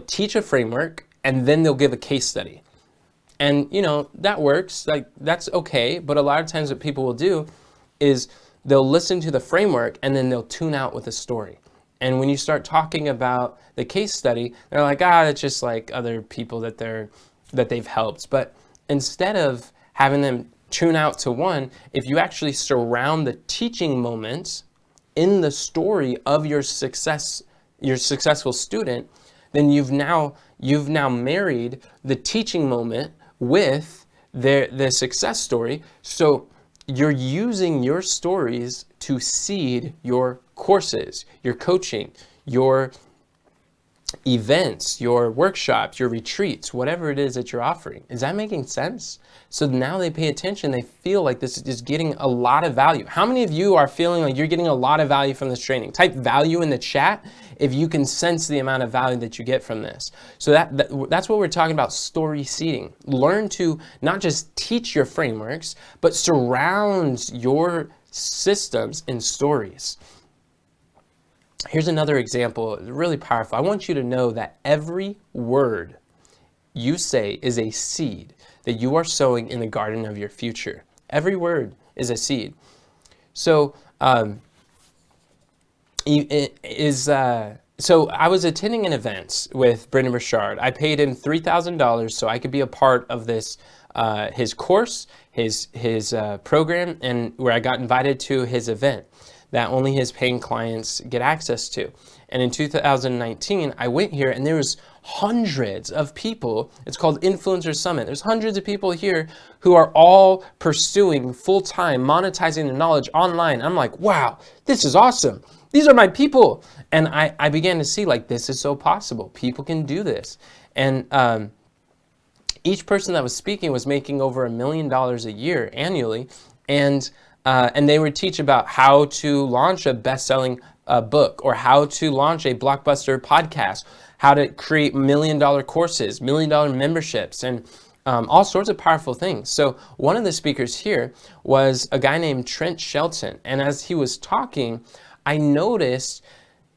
teach a framework and then they'll give a case study. And that works, like that's okay, but a lot of times what people will do is they'll listen to the framework and then they'll tune out with a story. And when you start talking about the case study, they're like, it's just like other people that they've helped. But instead of having them tune out to one, if you actually surround the teaching moments in the story of your success you're a successful student, then you've now married the teaching moment with the success story. So you're using your stories to seed your courses, your coaching, your events, your workshops, your retreats, whatever it is that you're offering. Is that making sense? So now they pay attention. They feel like this is getting a lot of value. How many of you are feeling like you're getting a lot of value from this training? Type value in the chat if you can sense the amount of value that you get from this. So that's what we're talking about, story seeding. Learn to not just teach your frameworks, but surround your systems in stories. Here's another example, really powerful. I want you to know that every word you say is a seed that you are sowing in the garden of your future. Every word is a seed. So, so I was attending an event with Brendan Burchard. I paid him $3,000 so I could be a part of this, his course, his program, and where I got invited to his event that only his paying clients get access to. And in 2019, I went here and there was hundreds of people. It's called Influencer Summit. There's hundreds of people here who are all pursuing full-time, monetizing their knowledge online. I'm like, wow, this is awesome. These are my people. And I began to see like, this is so possible. People can do this. And each person that was speaking was making over $1 million a year annually. And they would teach about how to launch a best-selling book, or how to launch a blockbuster podcast, how to create $1 million courses, $1 million memberships, and all sorts of powerful things. So one of the speakers here was a guy named Trent Shelton. And as he was talking, I noticed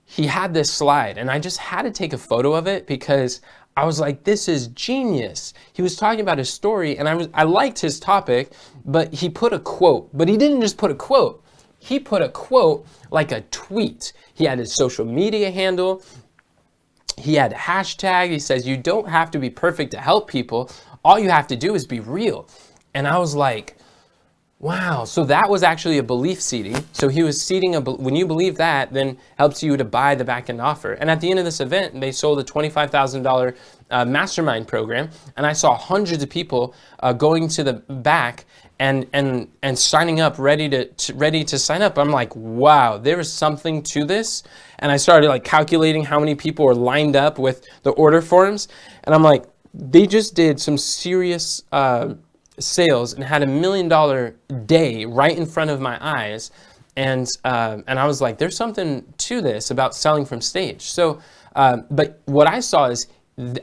he had this slide, and I just had to take a photo of it because I was like, this is genius. He was talking about his story, and I liked his topic, but he put a quote. But he didn't just put a quote. He put a quote like a tweet. He had his social media handle. He had a hashtag. He says, you don't have to be perfect to help people. All you have to do is be real. And I was like, wow. So that was actually a belief seeding. So he was seeding, when you believe that, then helps you to buy the back-end offer. And at the end of this event, they sold a $25,000 mastermind program. And I saw hundreds of people going to the back and signing up, ready to sign up. I'm like, wow, there is something to this. And I started like calculating how many people were lined up with the order forms. And I'm like, they just did some serious sales and had $1 million day right in front of my eyes. And I was like, there's something to this about selling from stage. So, but what I saw is,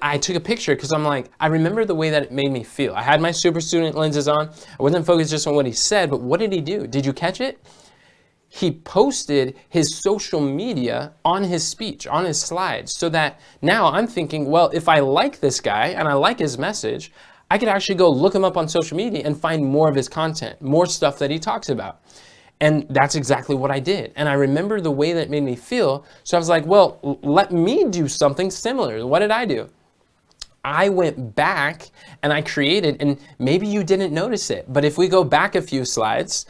I took a picture because I'm like, I remember the way that it made me feel. I had my super student lenses on. I wasn't focused just on what he said, but what did he do? Did you catch it? He posted his social media on his speech, on his slides, so that now I'm thinking, well, if I like this guy and I like his message, I could actually go look him up on social media and find more of his content, more stuff that he talks about. And that's exactly what I did. And I remember the way that it made me feel. So I was like, well, let me do something similar. What did I do? I went back and I created, and maybe you didn't notice it, but if we go back a few slides,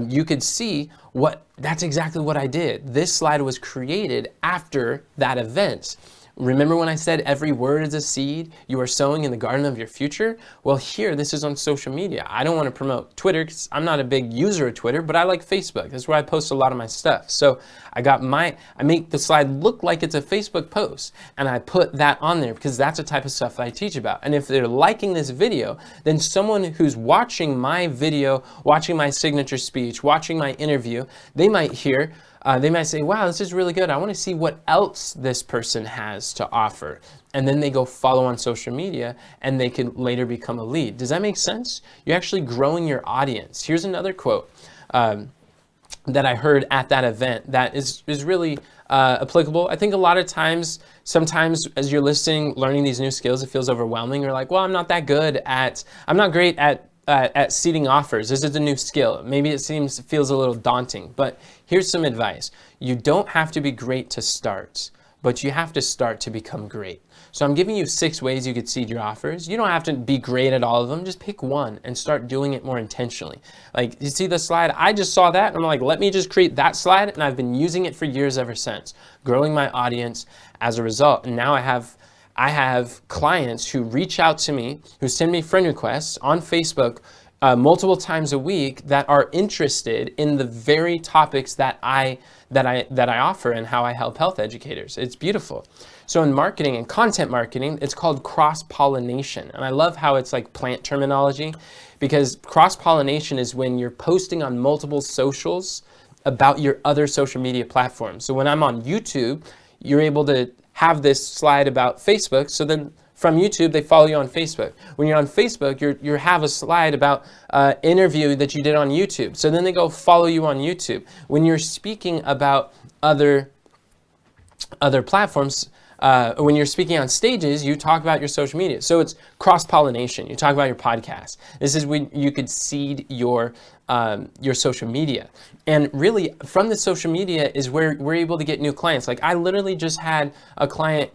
you could see that's exactly what I did. This slide was created after that event. Remember when I said every word is a seed you are sowing in the garden of your future? Well, here, this is on social media. I don't want to promote Twitter because I'm not a big user of Twitter, but I like Facebook. That's where I post a lot of my stuff. So I make the slide look like it's a Facebook post, and I put that on there because that's the type of stuff that I teach about. And if they're liking this video, then someone who's watching my video, watching my signature speech, watching my interview, they might say, wow, this is really good. I want to see what else this person has to offer. And then they go follow on social media and they can later become a lead. Does that make sense? You're actually growing your audience. Here's another quote that I heard at that event that is really applicable. I think a lot of times, sometimes as you're listening, learning these new skills, it feels overwhelming. You're like, well, I'm not great at seeding offers. This is a new skill. Maybe it feels a little daunting, but here's some advice. You don't have to be great to start, but you have to start to become great. So I'm giving you 6 ways you could seed your offers. You don't have to be great at all of them. Just pick one and start doing it more intentionally. Like, you see the slide? I just saw that and I'm like, let me just create that slide. And I've been using it for years ever since, growing my audience as a result. And now I have clients who reach out to me, who send me friend requests on Facebook multiple times a week that are interested in the very topics that I offer and how I help health educators. It's beautiful. So in marketing and content marketing, it's called cross-pollination. And I love how it's like plant terminology, because cross-pollination is when you're posting on multiple socials about your other social media platforms. So when I'm on YouTube, you're able to have this slide about Facebook, so then from YouTube, they follow you on Facebook. When you're on Facebook, you have a slide about interview that you did on YouTube. So then they go follow you on YouTube. When you're speaking about other platforms, when you're speaking on stages, you talk about your social media. So it's cross-pollination. You talk about your podcast. This is when you could seed your social media. And really, from the social media is where we're able to get new clients. Like, I literally just had a client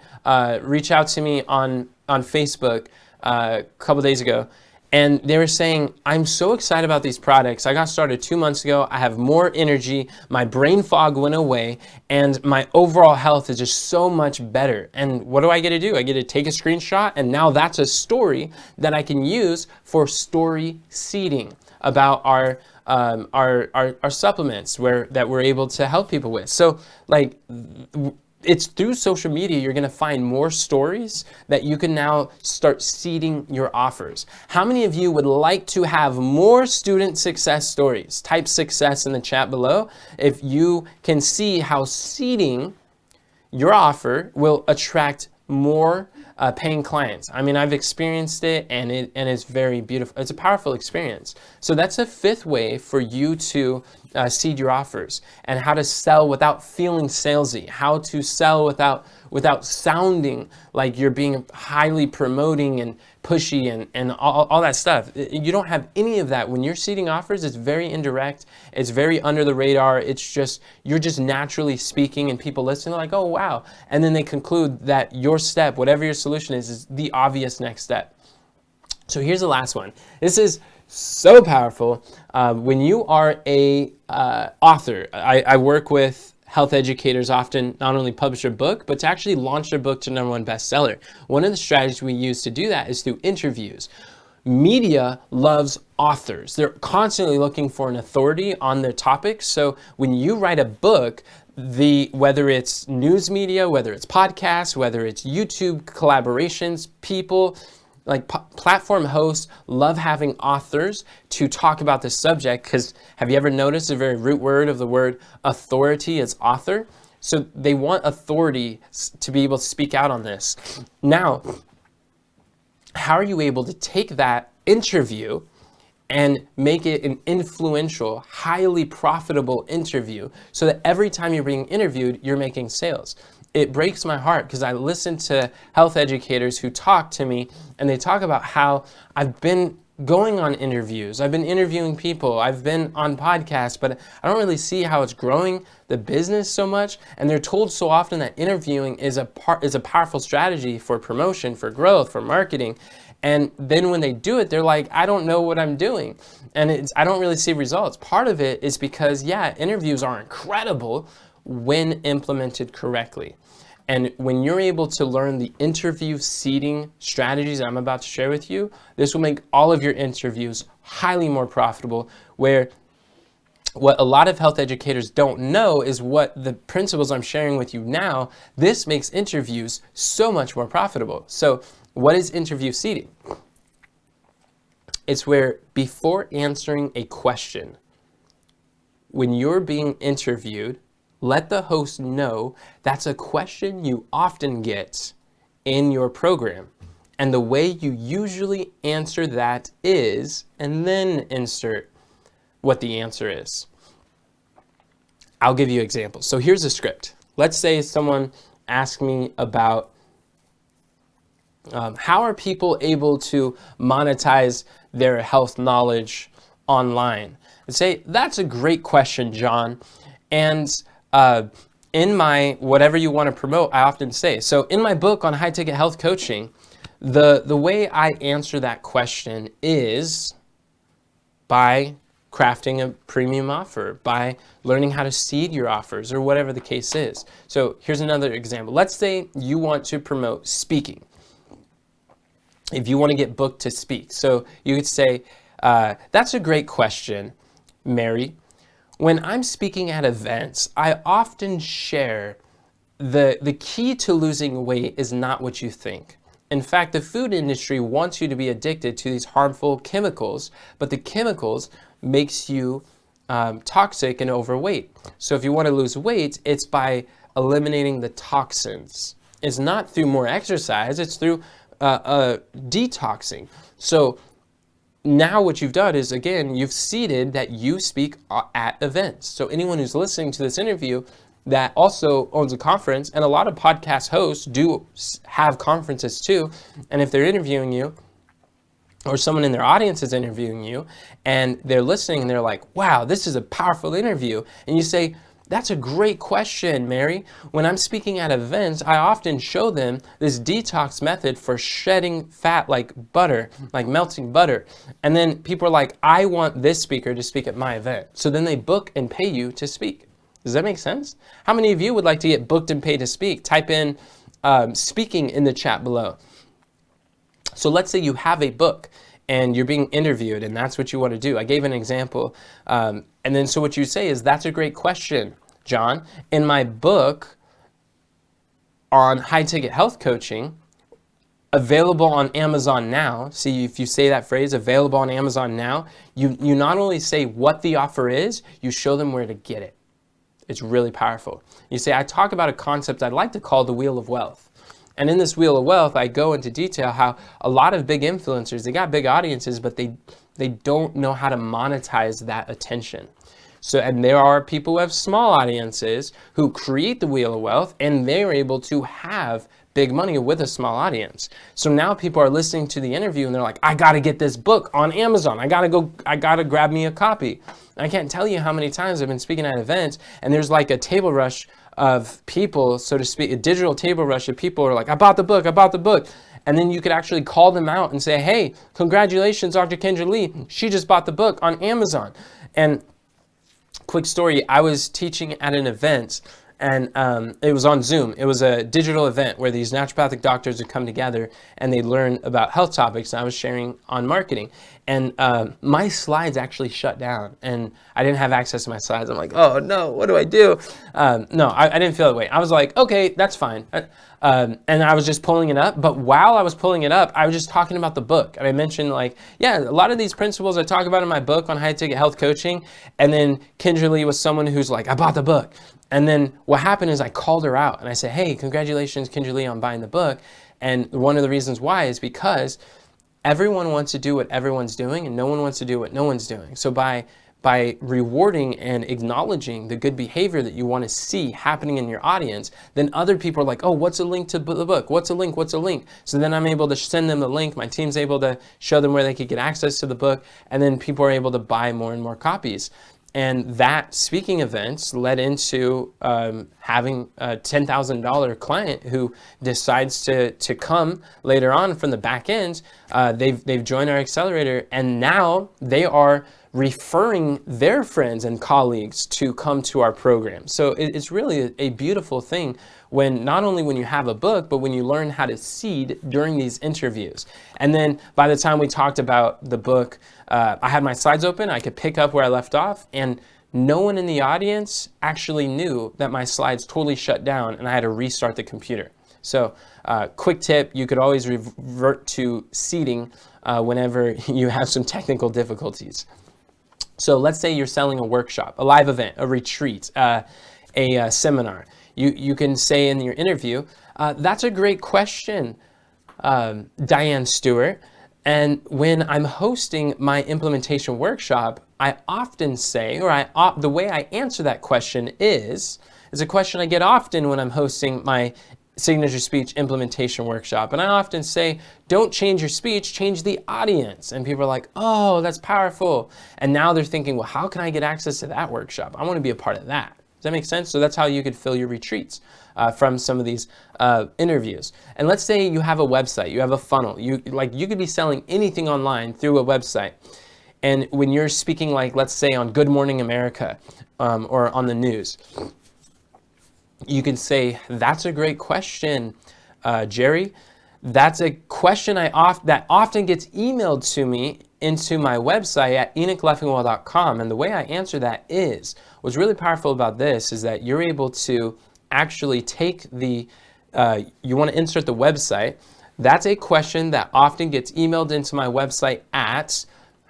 reach out to me on Facebook a couple days ago, and they were saying, I'm so excited about these products. I got started 2 months ago. I have more energy. My brain fog went away, and my overall health is just so much better. And what do I get to do? I get to take a screenshot, and now that's a story that I can use for story seeding about our supplements that we're able to help people with. So, like, it's through social media you're going to find more stories that you can now start seeding your offers. How many of you would like to have more student success stories? Type success in the chat below if you can see how seeding your offer will attract more paying clients. I mean, I've experienced it, and it's very beautiful. It's a powerful experience. So that's a 5th way for you to seed your offers, and how to sell without feeling salesy, how to sell without sounding like you're being highly promoting and pushy and all that stuff. You don't have any of that. When you're seeding offers, it's very indirect. It's very under the radar. It's just, you're just naturally speaking, and people listen, they're like, oh, wow. And then they conclude that your step, whatever your solution is the obvious next step. So here's the last one. This is so powerful. When you are a author, I work with health educators often, not only publish a book, but to actually launch their book to #1 bestseller. One of the strategies we use to do that is through interviews. Media loves authors. They're constantly looking for an authority on their topics. So when you write a book, whether it's news media, whether it's podcasts, whether it's YouTube collaborations, people like platform hosts love having authors to talk about this subject, because have you ever noticed the very root word of the word authority is author? So they want authority to be able to speak out on this. Now, how are you able to take that interview and make it an influential, highly profitable interview so that every time you're being interviewed, you're making sales? It breaks my heart, because I listen to health educators who talk to me, and they talk about how I've been going on interviews, I've been interviewing people, I've been on podcasts, but I don't really see how it's growing the business so much. And they're told so often that interviewing is a powerful strategy for promotion, for growth, for marketing. And then when they do it, they're like, I don't know what I'm doing. And I don't really see results. Part of it is because, yeah, interviews are incredible when implemented correctly. And when you're able to learn the interview seeding strategies I'm about to share with you, this will make all of your interviews highly more profitable, where what a lot of health educators don't know is what the principles I'm sharing with you now, this makes interviews so much more profitable. So what is interview seeding? It's where before answering a question, when you're being interviewed, let the host know that's a question you often get in your program. And the way you usually answer that is, and then insert what the answer is. I'll give you examples. So here's a script. Let's say someone asked me about how are people able to monetize their health knowledge online? And say, that's a great question, John. And in my whatever you want to promote, I often say, so in my book on high ticket health coaching, the way I answer that question is by crafting a premium offer, by learning how to seed your offers, or whatever the case is. So here's another example. Let's say you want to promote speaking. If you want to get booked to speak. So you could say, that's a great question, Mary. When I'm speaking at events, I often share the key to losing weight is not what you think. In fact, the food industry wants you to be addicted to these harmful chemicals, but the chemicals makes you toxic and overweight. So if you want to lose weight, it's by eliminating the toxins. It's not through more exercise, it's through detoxing. So now what you've done is, again, you've seeded that you speak at events. So anyone who's listening to this interview that also owns a conference, and a lot of podcast hosts do have conferences too, and if they're interviewing you, or someone in their audience is interviewing you, and they're listening and they're like, wow, this is a powerful interview, and you say, that's a great question, Mary. When I'm speaking at events, I often show them this detox method for shedding fat like butter, like melting butter. And then people are like, I want this speaker to speak at my event. So then they book and pay you to speak. Does that make sense? How many of you would like to get booked and paid to speak? Type in speaking in the chat below. So let's say you have a book and you're being interviewed and that's what you want to do. I gave an example. And then so what you say is, that's a great question, John. In my book on high ticket health coaching, available on Amazon now. See, if you say that phrase, available on Amazon now, you not only say what the offer is, you show them where to get it. It's really powerful. You say, I talk about a concept I'd like to call the wheel of wealth. And in this wheel of wealth, I go into detail how a lot of big influencers, they got big audiences, but they don't know how to monetize that attention. So, and there are people who have small audiences who create the wheel of wealth, and they're able to have big money with a small audience. So now people are listening to the interview and they're like, I got to get this book on Amazon. I got to grab me a copy. And I can't tell you how many times I've been speaking at events and there's like a table rush of people, so to speak, a digital table rush of people who are like, I bought the book, I bought the book. And then you could actually call them out and say, hey, congratulations, Dr. Kendra Lee. She just bought the book on Amazon. And quick story, I was teaching at an event and it was on Zoom. It was a digital event where these naturopathic doctors would come together and they'd learn about health topics. And I was sharing on marketing. And my slides actually shut down and I didn't have access to my slides. I'm like, oh no, what do I do? No, I didn't feel that way. I was like, okay, that's fine. And I was just pulling it up. But while I was pulling it up, I was just talking about the book. And I mentioned like, yeah, a lot of these principles I talk about in my book on high ticket health coaching. And then Kendra Lee was someone who's like, I bought the book. And then what happened is I called her out and I said, hey, congratulations, Kendra Lee, on buying the book. And one of the reasons why is because everyone wants to do what everyone's doing and no one wants to do what no one's doing. So by rewarding and acknowledging the good behavior that you want to see happening in your audience, then other people are like, oh, what's a link to the book? What's a link? What's a link? So then I'm able to send them the link. My team's able to show them where they could get access to the book. And then people are able to buy more and more copies. And that speaking events led into having a $10,000 client who decides to come later on from the back end. They've joined our accelerator and now they are referring their friends and colleagues to come to our program. So it's really a beautiful thing when not only when you have a book, but when you learn how to seed during these interviews. And then by the time we talked about the book, I had my slides open, I could pick up where I left off, and no one in the audience actually knew that my slides totally shut down and I had to restart the computer. So quick tip, you could always revert to seeding whenever you have some technical difficulties. So let's say you're selling a workshop, a live event, a retreat, a seminar. You can say in your interview, that's a great question, Diane Stewart. And when I'm hosting my implementation workshop, I often say, or the way I answer that question is a question I get often when I'm hosting my signature speech implementation workshop. And I often say, don't change your speech, change the audience. And people are like, oh, that's powerful. And now they're thinking, well, how can I get access to that workshop? I want to be a part of that. Does that make sense? So that's how you could fill your retreats from some of these interviews. And let's say you have a website, you have a funnel. You could be selling anything online through a website. And when you're speaking, like, let's say on Good Morning America or on the news, you can say, "That's a great question, Jerry. That's a question that often gets emailed to me into my website at enochleffingwell.com." And the way I answer that is, what's really powerful about this is that you're able to actually take you want to insert the website. That's a question that often gets emailed into my website at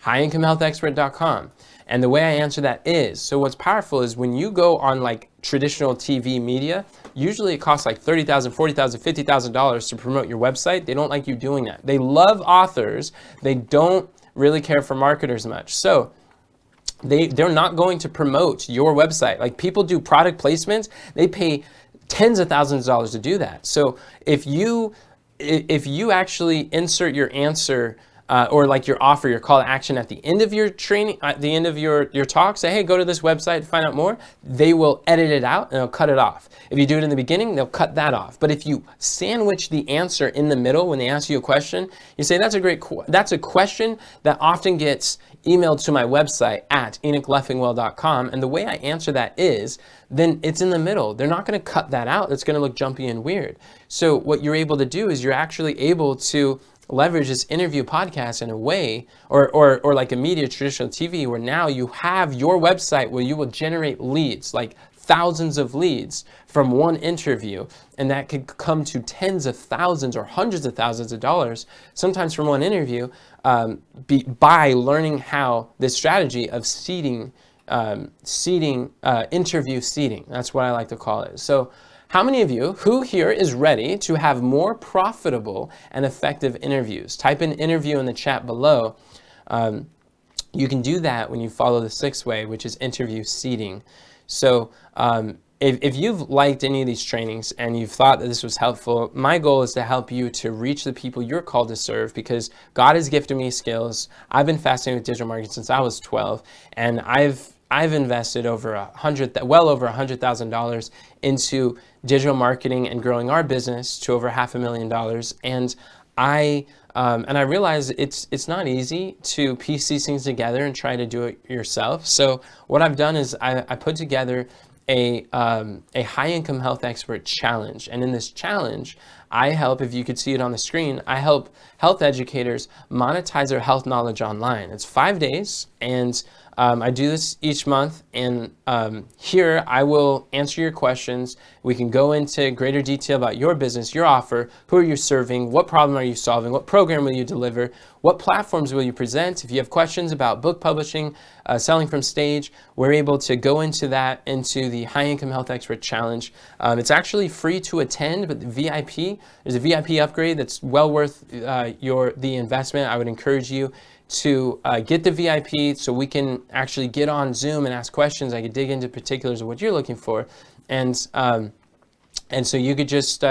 highincomehealthexpert.com. And the way I answer that is, so what's powerful is when you go on like traditional TV media, usually it costs like $30,000, $40,000, $50,000 to promote your website. They don't like you doing that. They love authors. They don't really care for marketers much. So they're not going to promote your website. Like, people do product placements. They pay tens of thousands of dollars to do that. So if you actually insert your answer or like your offer, your call to action at the end of your training, at the end of your talk, say, "Hey, go to this website to find out more," they will edit it out and they'll cut it off. If you do it in the beginning, they'll cut that off. But if you sandwich the answer in the middle when they ask you a question, you say, "That's a question that often gets emailed to my website at enochleffingwell.com." And the way I answer that is, then it's in the middle. They're not going to cut that out. It's going to look jumpy and weird. So what you're able to do is you're actually able to leverage this interview podcast in a way, or like a media, traditional TV, where now you have your website where you will generate leads, like thousands of leads from one interview, and that could come to tens of thousands or hundreds of thousands of dollars, sometimes from one interview, by learning how this strategy of interview seeding. That's what I like to call it. So how many of you, who here is ready to have more profitable and effective interviews? Type in interview in the chat below. You can do that when you follow the 6th way, which is interview seeding. So if you've liked any of these trainings and you've thought that this was helpful, my goal is to help you to reach the people you're called to serve, because God has gifted me skills. I've been fascinating with digital marketing since I was 12, and I've invested well over $100,000 into digital marketing and growing our business to over $500,000. And I realize it's not easy to piece these things together and try to do it yourself. So what I've done is I put together a high income health expert challenge. And in this challenge, I help, if you could see it on the screen, I help health educators monetize their health knowledge online. It's 5 days, and I do this each month, and here I will answer your questions. We can go into greater detail about your business, your offer, who are you serving, what problem are you solving, what program will you deliver, what platforms will you present. If you have questions about book publishing, selling from stage, we're able to go into that, into the High Income Health Expert Challenge. It's actually free to attend, but the VIP, there's a VIP upgrade that's well worth the investment. I would encourage you to get the VIP so we can actually get on Zoom and ask questions. I could dig into particulars of what you're looking for. And so you could just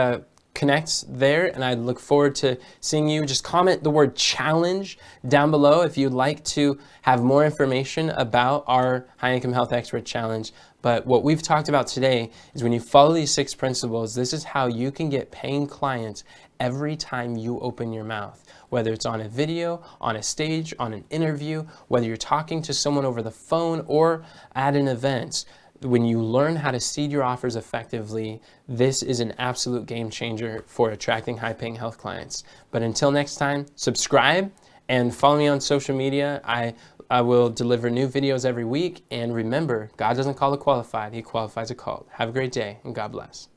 connect there, and I look forward to seeing you. Just comment the word challenge down below if you'd like to have more information about our High Income Health Expert Challenge. But what we've talked about today is when you follow these 6 principles, this is how you can get paying clients every time you open your mouth. Whether it's on a video, on a stage, on an interview, whether you're talking to someone over the phone or at an event, when you learn how to seed your offers effectively, this is an absolute game changer for attracting high-paying health clients. But until next time, subscribe and follow me on social media. I will deliver new videos every week. And remember, God doesn't call the qualified, He qualifies the called. Have a great day, and God bless.